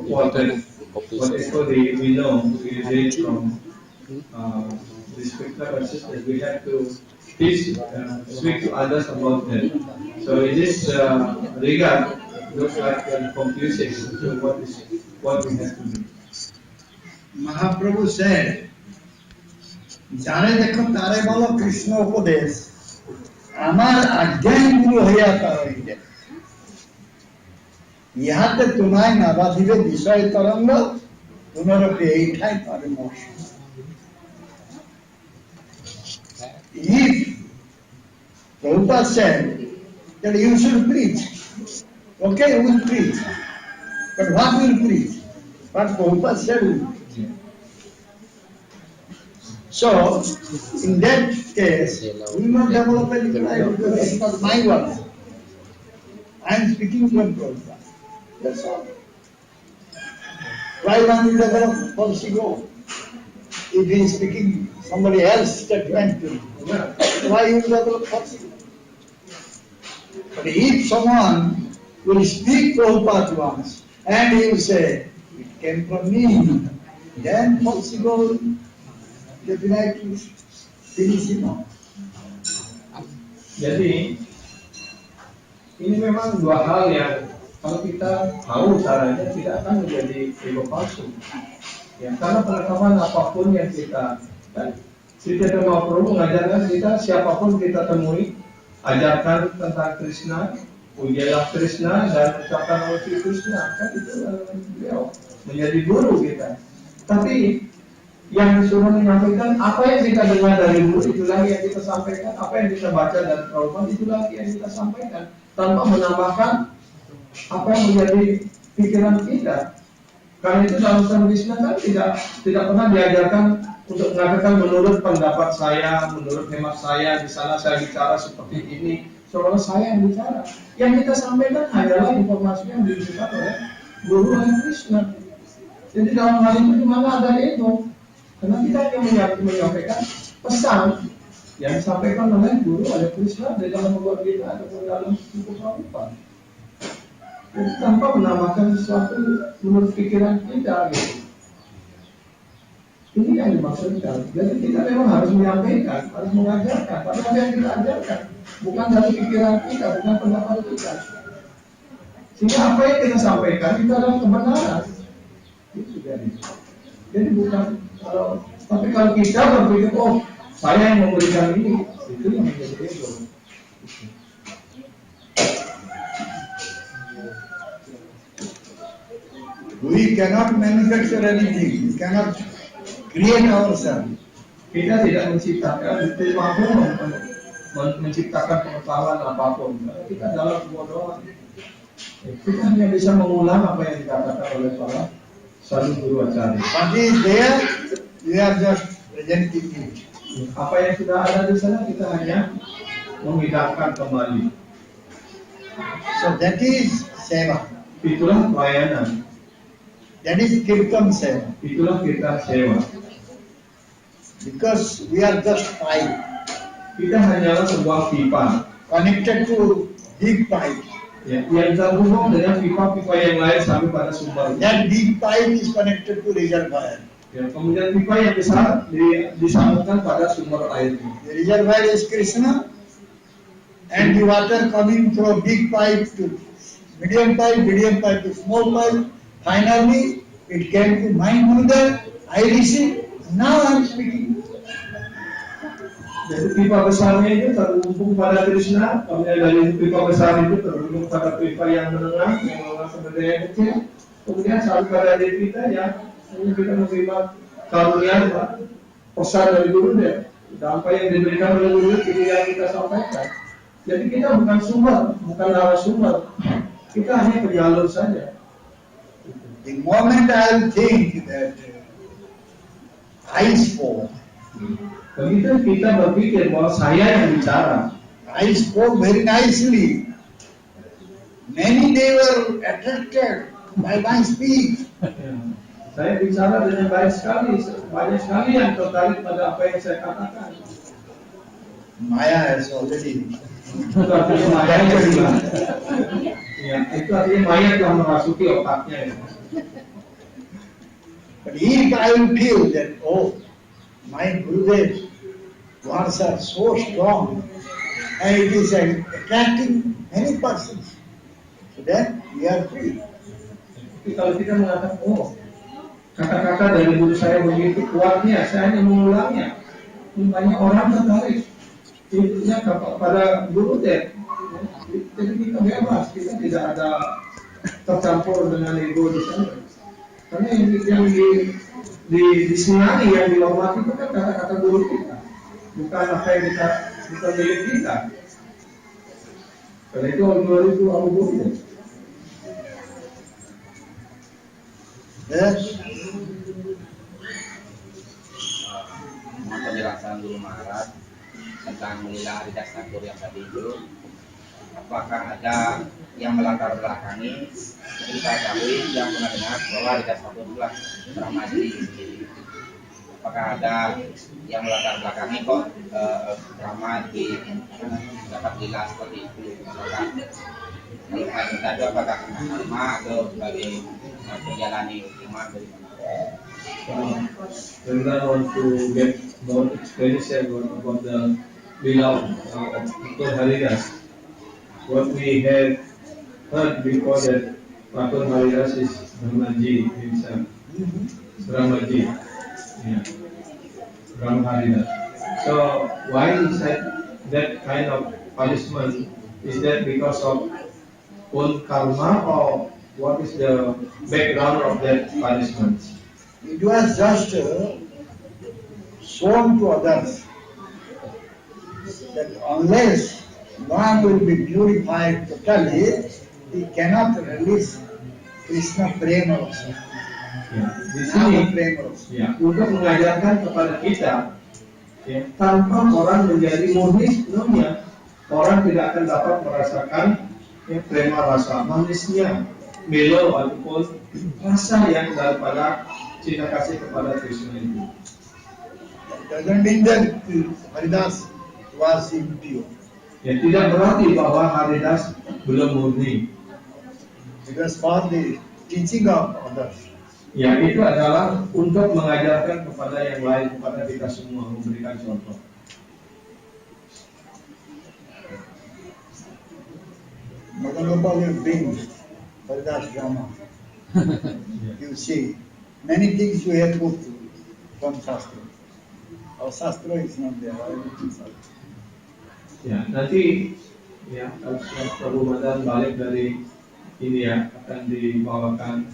water, whatever we know, we read from the scripture verses that we have to teach, speak to others about them. So in this regard, looks like confusing to what we have to do. Mahaprabhu said, "Jare dekho tare bolo Krishna upodesh, amar ajঞাই গুরু হইয়া তারইলে। ইহাতে তোমায় নাবাধিবে বিষয় তরঙ্গ, পুনরপি এইঠাই পরমর্শ।" If Prabhupada said that you should preach, okay, we will preach. But what we will preach? What Prabhupada said we will preach. So, in that case, we will not develop any pride because it's not my words. I am speaking from Prabhupada. That's all. Why one will develop false ego? If he is speaking somebody else's statement to him, why you will develop false ego? But if someone will speak Prabhupada once and he will say, "It came from me," then false ego will definitely finish him off. Jadi ini memang dua hal yang kalau kita tahu caranya tidak akan menjadi ego palsu. Ya, karena pengetahuan apapun yang kita Sri Chaitanya Mahaprabhu mengajarkan kita, siapapun kita temui, ajarkan tentang Krishna, pujilah Krishna dan ucapkan nama Sri Krishna, kan itu beliau menjadi guru kita. Tapi yang disuruh menyampaikan apa yang kita dengar dari guru, itulah yang kita sampaikan. Apa yang kita baca dari Prabhupada, itulah yang kita sampaikan, tanpa menambahkan apa yang menjadi pikiran kita. Karena itu dalam Saran Krishna kan tidak pernah diajarkan untuk mengatakan menurut pendapat saya, menurut hemat saya, di sana saya bicara seperti ini, seolah saya yang bicara. Yang kita sampaikan adalah informasi yang diberikan oleh Guru Hari Krishna. Jadi dalam hal itu dimana ada ego? Karena kita yang menyampaikan pesan yang disampaikan oleh Guru Hari Krishna dari dalam Bhagavad Gita ataupun dalam buku Prabhupada. Jadi tanpa menambahkan sesuatu menurut pikiran kita gitu. Ini yang dimaksudkan. Jadi kita memang harus menyampaikan, harus mengajarkan. Tapi apa yang kita ajarkan bukan dari pikiran kita, bukan pendapat kita. Sehingga apa yang kita sampaikan itu adalah kebenaran. Itu jadi bukan kalau. Tapi kalau kita berpikir, oh saya yang memberikan ini, itu yang menjadi ego. We cannot manufacture anything. We cannot create ourselves. Kita tidak menciptakan, tidak mampu menciptakan pengetahuan apapun. Kita dalam semua doa. Kita hanya bisa mengulang apa yang dikatakan oleh para sadhu guru acarya. What is there, we are just presenting it. Apa yang sudah ada di sana kita hanya menghidapkan kembali. So that is seva. Itulah pelayanan. That is kirtan seva. Itulah kita sewa. Because we are just pipe Kita hanyalah sebuah pipa. connected to big pipe. Ya, yang terhubung dengan pipa-pipa yang lain sampai pada sumber. That big pipe is connected to reservoir. Ya, kemudian pipa yang besar disambungkan pada sumber airnya. The reservoir is Krishna, and the water coming from big pipe to medium pipe to small pipe. Finally, it came to my mother. I received. Now I am speaking. Jadi pipa besarnya itu terhubung pada Krishna, kemudian dari pipa besar itu terhubung pada pipa yang menengah, yang menengah sebenarnya kecil, kemudian sampai pada diri kita yang hanya kita menerima karunia pesan dari guru dia. Apa yang diberikan oleh guru itu yang kita sampaikan. Jadi kita bukan sumber, bukan narasumber. Kita hanya penyalur saja. The moment I think that I spoke, Begitu kita berpikir bahwa saya yang bicara, I spoke very nicely. Many they were attracted by my speech. saya bicara dengan baik sekali, banyak sekali yang tertarik pada apa yang saya katakan. Maya has already. Itu artinya maya juga. Ya, itu artinya maya telah memasuki otaknya. Ya. But if I will feel that, oh, my Gurudev words are so strong and it is attracting many persons, so then we are free. Tapi kalau kita mengatakan, oh, kata-kata dari guru saya begitu kuatnya, saya hanya mengulangnya. Banyak orang tertarik. Intinya kepada guru deh. Jadi kita bebas, kita tidak ada tercampur dengan ego di sana. Karena yang disenangi, yang dihormati itu kan kata-kata guru kita, bukan apa yang kita milik kita. Karena itu guru itu Abu Guru. Yes. Penjelasan Guru Maharaj tentang Lila Haridas Thakur yang tadi itu, apakah ada yang melatar belakangi? Kita ketahui yang pernah dengar bahwa Haridas Thakur itulah Brahmaji sendiri. Apakah ada yang melatar belakangi kok Brahma dapat lila seperti itu? Apakah kalau kita itu apakah kena karma atau sebagai menjalani hukuman dari When I want to get more explanation about the beloved of Thakur Haridas, what we have heard before that Thakur Haridas is Brahmaji himself. Brahmaji, yeah, Brahma Haridas. So why is that kind of punishment? Is that because of own karma, or what is the background of that punishment? It was just shown to others that unless one will be purified totally, he cannot release Krishna Prema also. Ya, di Nama sini Prema also. ya, untuk mengajarkan kepada kita, ya, tanpa orang menjadi murni sepenuhnya, orang tidak akan dapat merasakan ya, prema rasa manisnya, melo ataupun rasa yang daripada cinta kasih kepada Krishna itu. Doesn't mean that Haridas was impure. Ya, tidak berarti bahwa Haridas belum murni. It was for the teaching of others. Ya, itu adalah untuk mengajarkan kepada yang lain, kepada kita semua, memberikan contoh. Madan Gopal will bring Haridas drama. You see, many things we have put from Shastra. Our Shastra is not there. Ya, nanti ya kalau Prabu Madan balik dari India akan dibawakan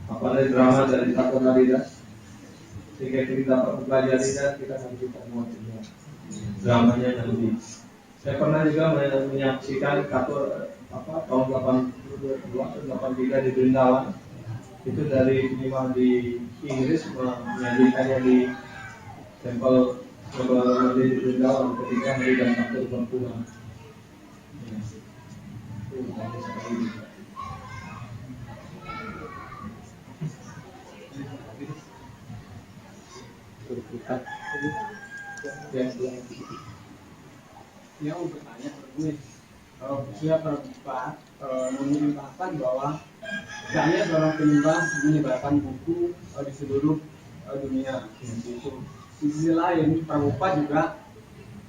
apa dari drama dari Thakur Haridas, sehingga kita dapat mempelajari dan kita nanti muat juga dramanya nanti. Saya pernah juga menyaksikan Thakur tahun 82 atau 83 di Brindavan. Itu dari minimal di Inggris menyajikannya di tempel Kebalan di Brindavan ketika Hari dan Thakur berpulang. Ya. Itu bagus sekali. Yang bertanya begini, dia Prabhupada mengungkapkan bahwa saya seorang penyembah menyebarkan buku di seluruh dunia. Itu. Di sisi lain, Prabhupada juga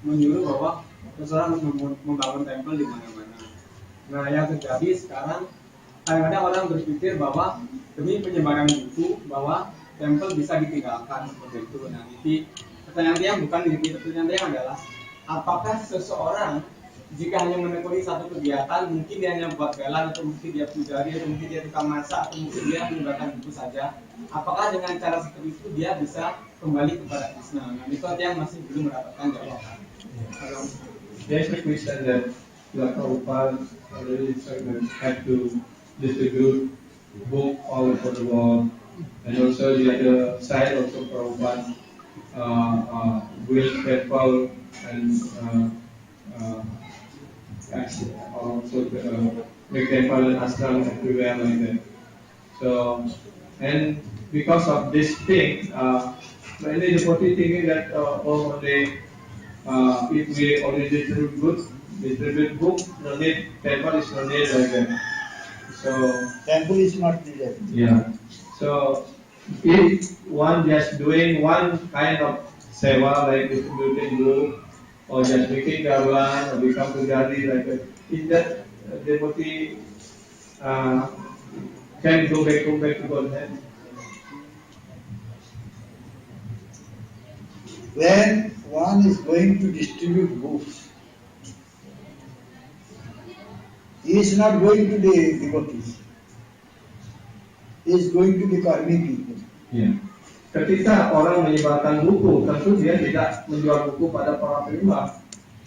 menyuruh bahwa seseorang harus membangun tempel di mana-mana. Nah, yang terjadi sekarang kadang-kadang orang berpikir bahwa demi penyebaran buku bahwa tempel bisa ditinggalkan seperti itu. Nah, jadi pertanyaan dia bukan ini, pertanyaan dia adalah apakah seseorang jika hanya menekuni satu kegiatan, mungkin dia hanya buat galang, atau mungkin dia pujari, atau mungkin dia tukang masak, atau mungkin dia menyebarkan buku saja. Apakah dengan cara seperti itu dia bisa kembali kepada Krishna? Nah, itu yang masih belum mendapatkan jawaban. There's a question that Prabhupada already had to distribute book all over the world, and also the other side also Prabhupada build temple and also make temple and ashram everywhere like that. So, and because of this thing, many devotees thinking that if we only distribute book, no need temple is no need like that. So Temple is not needed. yeah. So if one just doing one kind of seva like distributing book or just making garland or become pujari like that, is that devotee can go back to Godhead? When one is going to distribute books, he is not going to the devotees. He is going to the karmi people. Ya. Ketika orang menyebarkan buku, tentu dia tidak menjual buku pada para penyembah.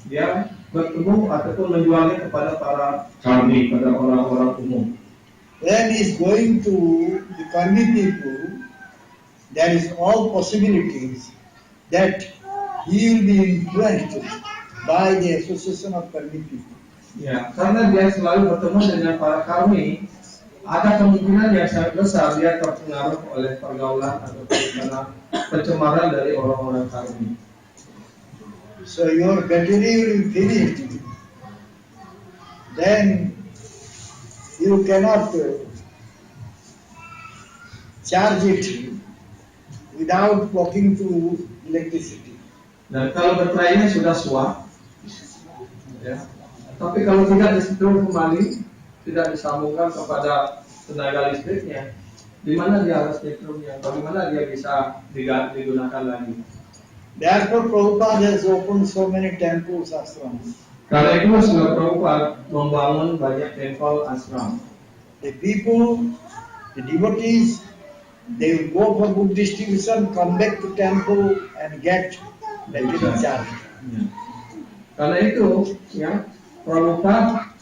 Dia bertemu ataupun menjualnya kepada para karmi, pada orang-orang umum. When he is going to the karmi people, there is all possibilities that he will be influenced by the association of karmi people. Ya, karena dia selalu bertemu dengan para karmi, ada kemungkinan yang sangat besar dia terpengaruh oleh pergaulan atau karena pencemaran dari orang-orang karmi. So your battery will be finished. Then you cannot charge it without talking to electricity. Dan kalau baterainya sudah suap, ya, tapi kalau tidak disetrum kembali, tidak disambungkan kepada tenaga listriknya, di mana dia harus setrumnya? Bagaimana dia bisa digunakan lagi? Therefore, Prabhupada has opened so many temples, ashrams. Karena itu Srila Prabhupada membangun banyak temple ashram. The people, the devotees, they will go for book distribution, come back to temple and get battery charge. Ya. Karena itu, ya, Prabhupada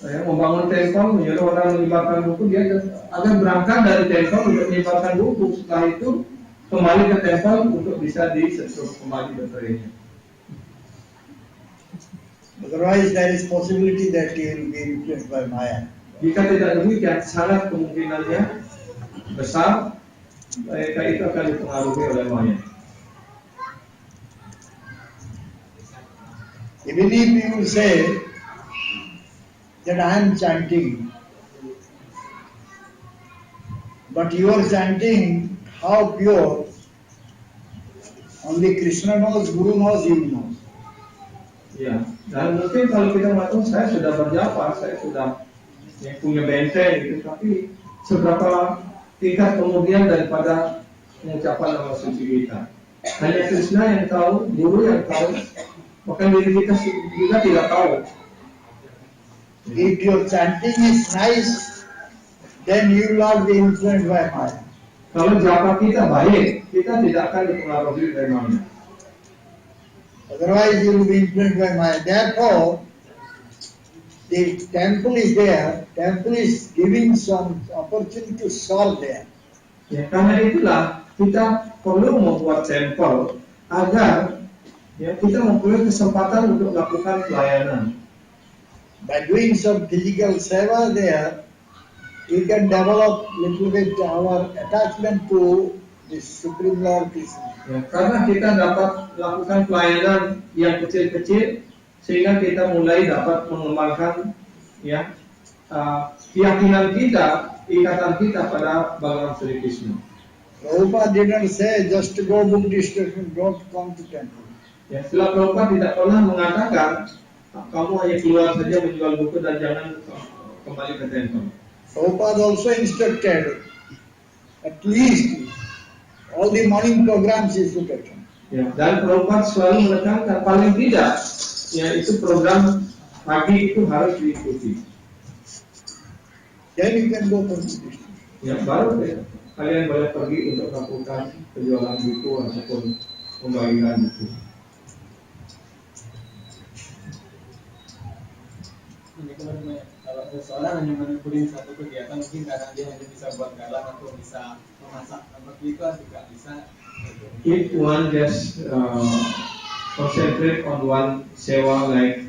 membangun temple, menyuruh orang menyebarkan buku, dia akan berangkat dari temple untuk menyebarkan buku. Setelah itu kembali ke temple untuk bisa disetrum kembali baterainya. Otherwise, there is possibility that he will be influenced by Maya. Jika tidak demikian, sangat kemungkinannya besar mereka itu akan dipengaruhi oleh Maya. Even if you say that I am chanting, but you are chanting how pure, only Krishna knows, Guru knows, you know. Ya, dan mungkin kalau kita mengatakan saya sudah berjapa, saya sudah punya benteng gitu, tapi seberapa tingkat kemudian daripada mengucapkan nama suci kita. Hanya Krishna yang tahu, Guru yang tahu, bahkan diri kita juga tidak tahu. If your chanting is nice, then you will not be influenced by Maya. Kalau japa kita baik, kita tidak akan dipengaruhi oleh Maya. Otherwise, you will be influenced by Maya. Therefore, the temple is there. Temple is giving some opportunity to serve there. Ya, karena itulah kita perlu membuat temple agar ya kita mempunyai kesempatan untuk melakukan pelayanan. By doing some physical seva there, we can develop little bit our attachment to the Supreme Lord Krishna. Ya, karena kita dapat melakukan pelayanan yang kecil-kecil, sehingga kita mulai dapat mengembangkan ya keyakinan kita, ikatan kita pada Bhagavan Sri Krishna. Prabhupada didn't say just to go book distribution, don't come to temple. Ya, Srila Prabhupada tidak pernah mengatakan kamu hanya keluar saja menjual buku dan jangan kembali ke temple. Prabhupada also instructed at least all the morning programs is looked at. Ya, dan Prabhupada selalu menekankan paling tidak ya itu program pagi itu harus diikuti. Then you can go for Krishna. Ya, baru ya, kalian boleh pergi untuk melakukan penjualan buku ataupun pembagian buku. Ini kalau seseorang hanya mengikuti satu kegiatan, mungkin kadang dia hanya bisa buat galang atau bisa memasak, seperti itu juga bisa. If one just concentrate on one sewa like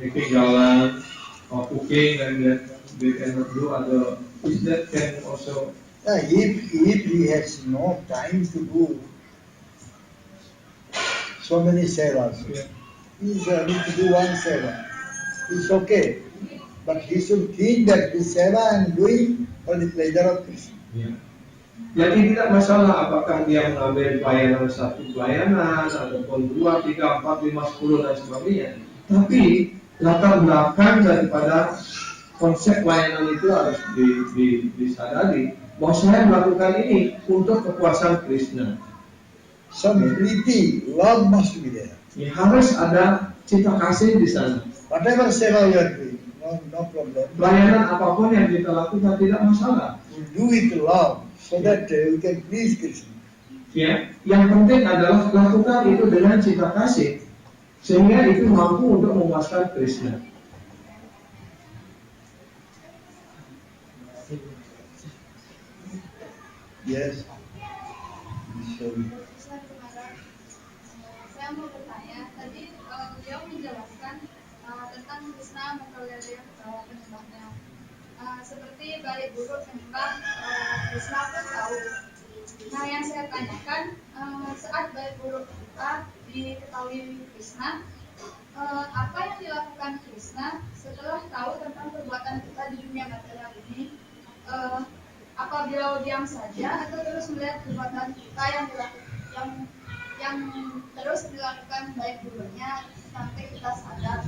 making galang or cooking, and that they cannot do other, is that can also. If he has no time to do so many sevas, he is able to do one seva. It's okay, but he should think that this seva I am doing for the pleasure of Krishna. Ya. Jadi tidak masalah apakah dia mengambil pelayanan satu pelayanan ataupun 2, 3, 4, 5, 10 dan sebagainya. Tapi latar belakang daripada konsep pelayanan itu harus disadari bahwa saya melakukan ini untuk kepuasan Krishna. Some priti, love must be there. Ya, harus ada cinta kasih di sana. Whatever seva you are doing, no problem. Pelayanan apapun yang kita lakukan tidak masalah. You do with love so that you can please Krishna. Ya, yang penting adalah lakukan itu dengan cinta kasih sehingga itu mampu untuk memuaskan Krishna. Yes. Sorry. Saya mau bertanya, tadi beliau menjelaskan tentang Krishna mentolerir penyembahnya. Seperti baik buruk penyembah, Krishna pun tahu. Nah, yang saya tanyakan, saat baik buruk kita diketahui Krishna, apa yang dilakukan Krishna setelah tahu tentang perbuatan kita di dunia material ini? Apa beliau diam saja atau terus melihat perbuatan kita yang terus dilakukan baik buruknya sampai kita sadar?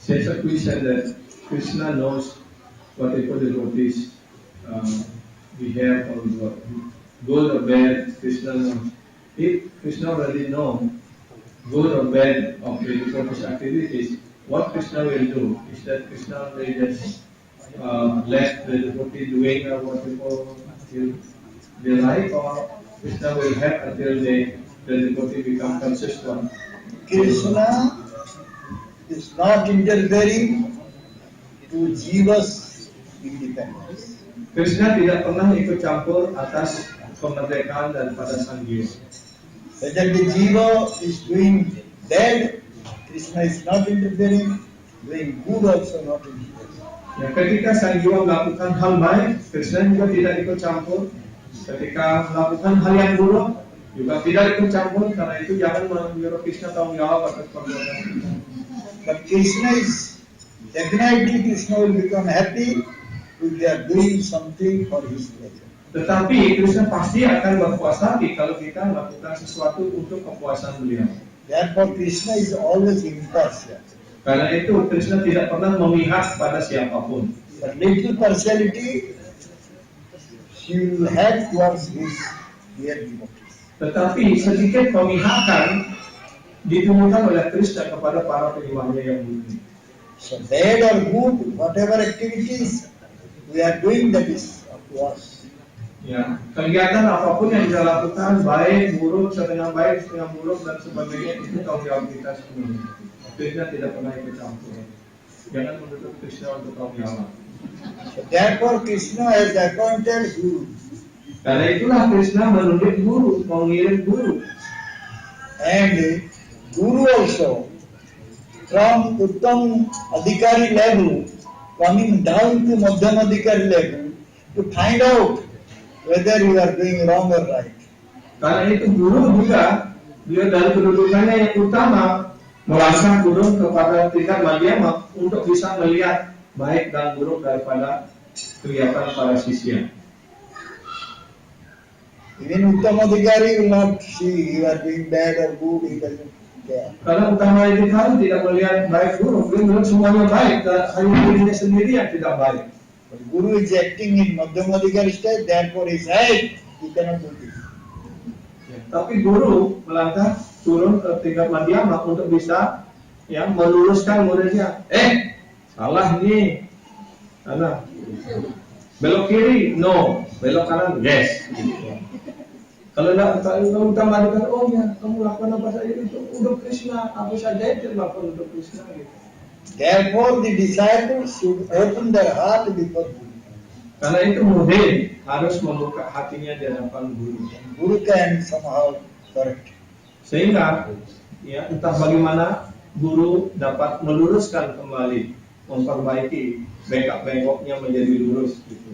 Since we said that Krishna knows whatever the devotees behave or good or bad, Krishna knows. If Krishna already know good or bad of the devotees' activities, what Krishna will do is that Krishna will just let the devotee doing whatever they like, or Krishna will help until the devotee become consistent. Krishna is not interfering to Jiva's independence. Krishna tidak pernah ikut campur atas kemerdekaan daripada sang jiwa. Whether the Jiva is doing bad, Krishna is not interfering. Doing good also not interfering. Ya, ketika sang jiwa melakukan hal baik, Krishna juga tidak ikut campur. Ketika melakukan hal yang buruk, juga tidak ikut campur. Karena itu jangan menyuruh Krishna tanggung jawab atas perbuatan kita. But Krishna is definitely Krishna will become happy if they are doing something for his pleasure. Tetapi Krishna pasti akan berpuas hati kalau kita melakukan sesuatu untuk kepuasan beliau. Therefore Krishna is always impartial. Karena itu Krishna tidak pernah memihak pada siapapun. But little partiality she will have towards his dear devotees. Tetapi sedikit pemihakan ditunjukkan oleh Krishna kepada para penyembahnya yang murni. So bad or good, whatever activities we are doing, that is up to us. Ya, kegiatan apapun yang kita lakukan, baik, buruk, setengah buruk dan sebagainya, itu tanggung jawab kita sepenuhnya. Krishna tidak pernah ikut campur. Jangan menuntut Krishna untuk tanggung jawab. So therefore Krishna has appointed guru. Karena itulah Krishna menunjuk guru, mengirim guru. And guru also from Uttam Adhikari level coming down to Madhyam Adhikari level to find out whether you are doing wrong or right. Karena itu guru juga dia dari kedudukannya yang utama melangkah turun kepada tingkat madhyama untuk bisa melihat baik dan buruk daripada kegiatan para sisya. Even Uttam Adhikari will not see you are doing bad or good, he doesn't care. Karena utama adhikari tidak melihat baik buruk, dia melihat semuanya baik dan hanya dirinya sendiri yang tidak baik. But Guru is acting in Madhyam Adhikari stage, therefore he is right, he cannot do this. tapi guru melangkah turun ke tingkat madhyama untuk bisa ya meluruskan muridnya. Salah nih, salah. Belok kiri, no. Belok kanan, yes. Kalau kita mengatakan, oh ya, kamu lakukan apa saja itu untuk Krishna, apa saja itu lakukan untuk Krishna. Gitu. Therefore, the disciples should open their heart before Guru. Karena itu murid harus membuka hatinya di hadapan guru. Guru can somehow correct. Sehingga ya entah bagaimana guru dapat meluruskan kembali, memperbaiki bengkok-bengkoknya menjadi lurus gitu.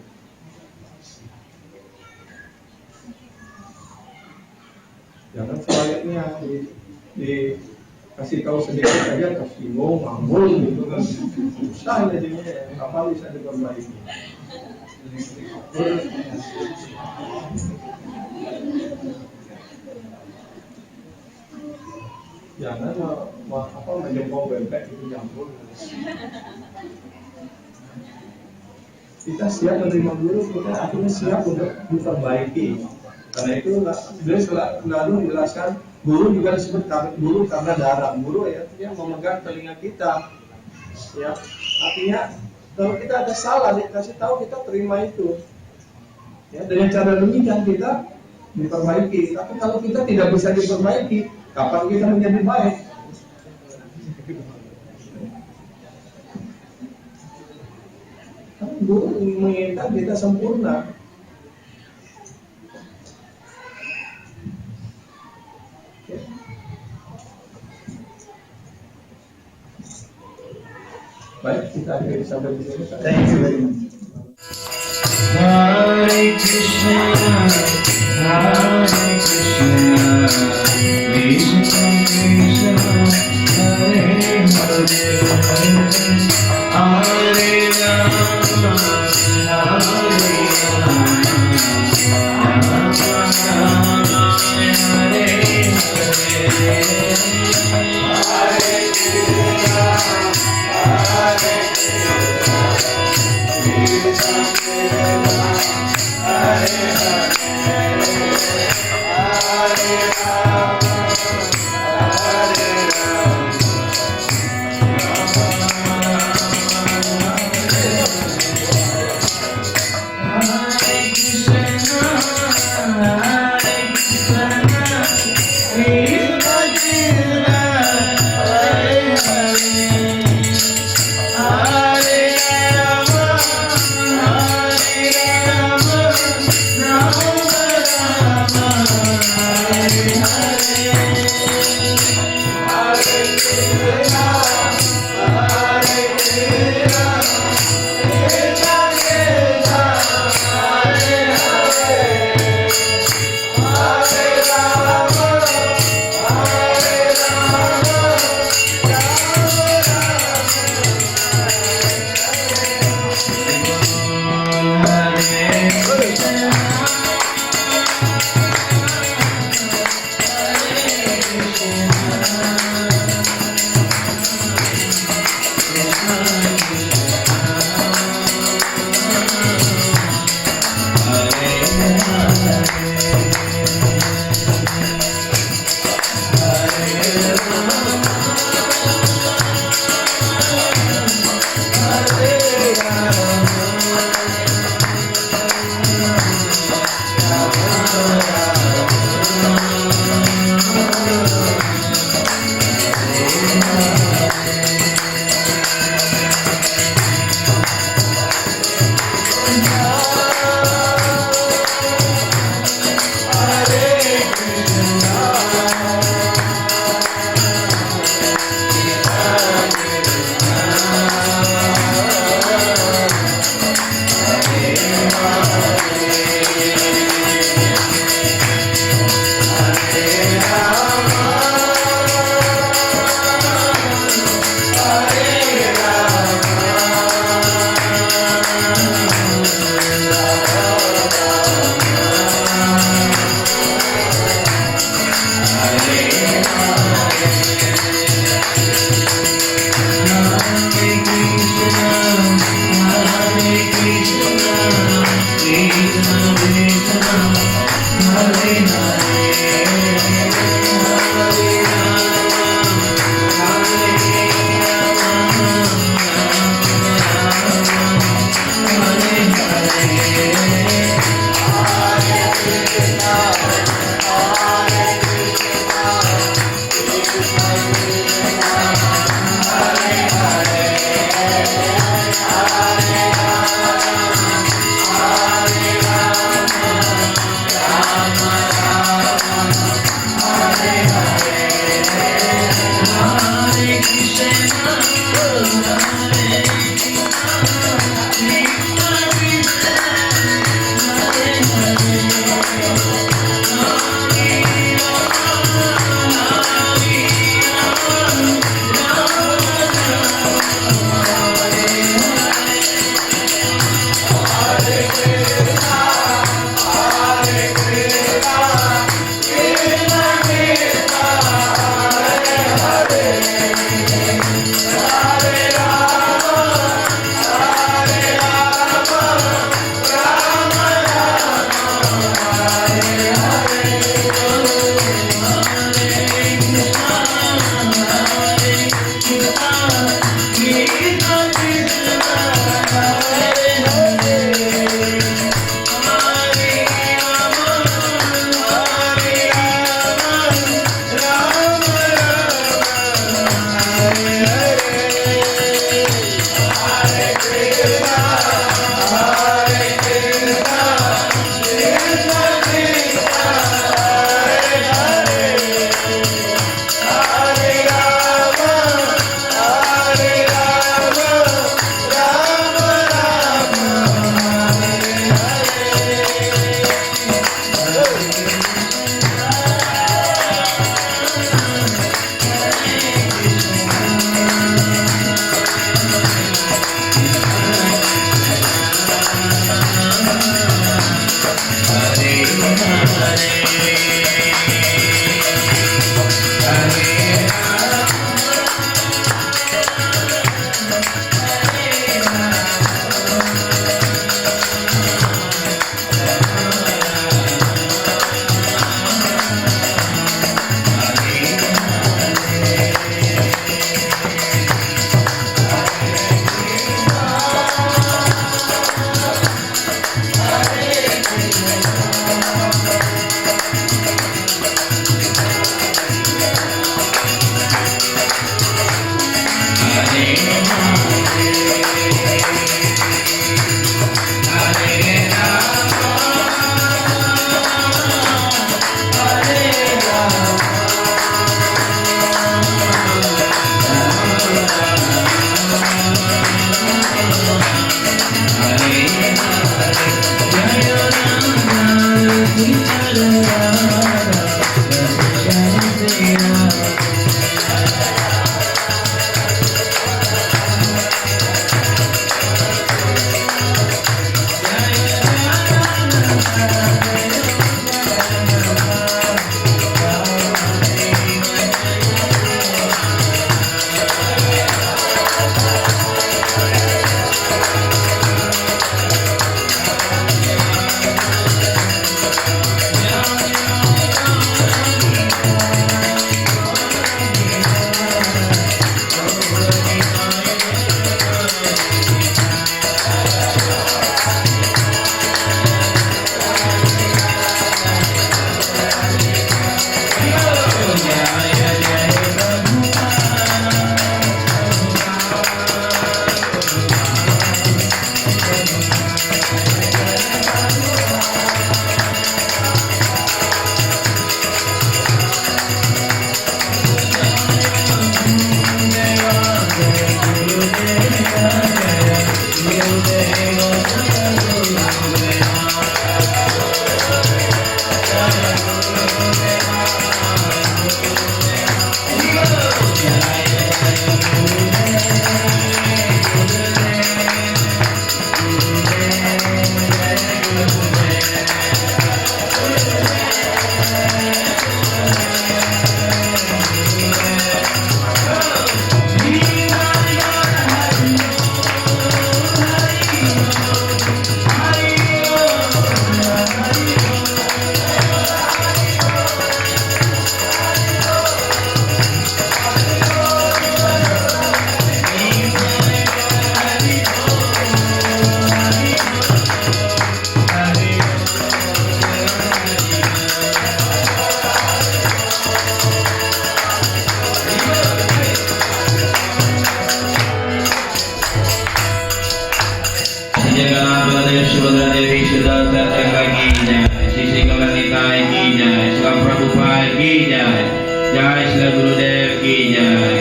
Jangan selayaknya dikasih tahu sedikit aja tersinggung, ngambul gitu kan. Susah jadinya, apa bisa diperbaiki. Jangan menjempol bebek itu campur. Kita siap menerima guru, kita akhirnya siap untuk diperbaiki. Karena itu beliau selalu menjelaskan guru juga disebut guru karena darah. Guru ya yang memegang telinga kita. Ya, artinya kalau kita ada salah dikasih tahu kita terima itu. Ya, dengan cara demikian kita diperbaiki. Tapi kalau kita tidak bisa diperbaiki, kapan kita menjadi baik? Guru menginginkan kita sempurna. Baik, kita akhiri sampai di sini. Thank you very much. Hare Krishna, Hare Krishna, Krishna Krishna, Hare Hare, Hare Rama, Hare Rama, Hare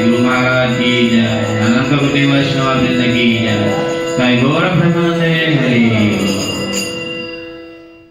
Guru Maharaj ki jai, Ananta Guru Vaishnava Vrinda ki jai, Jai Gaura Brahma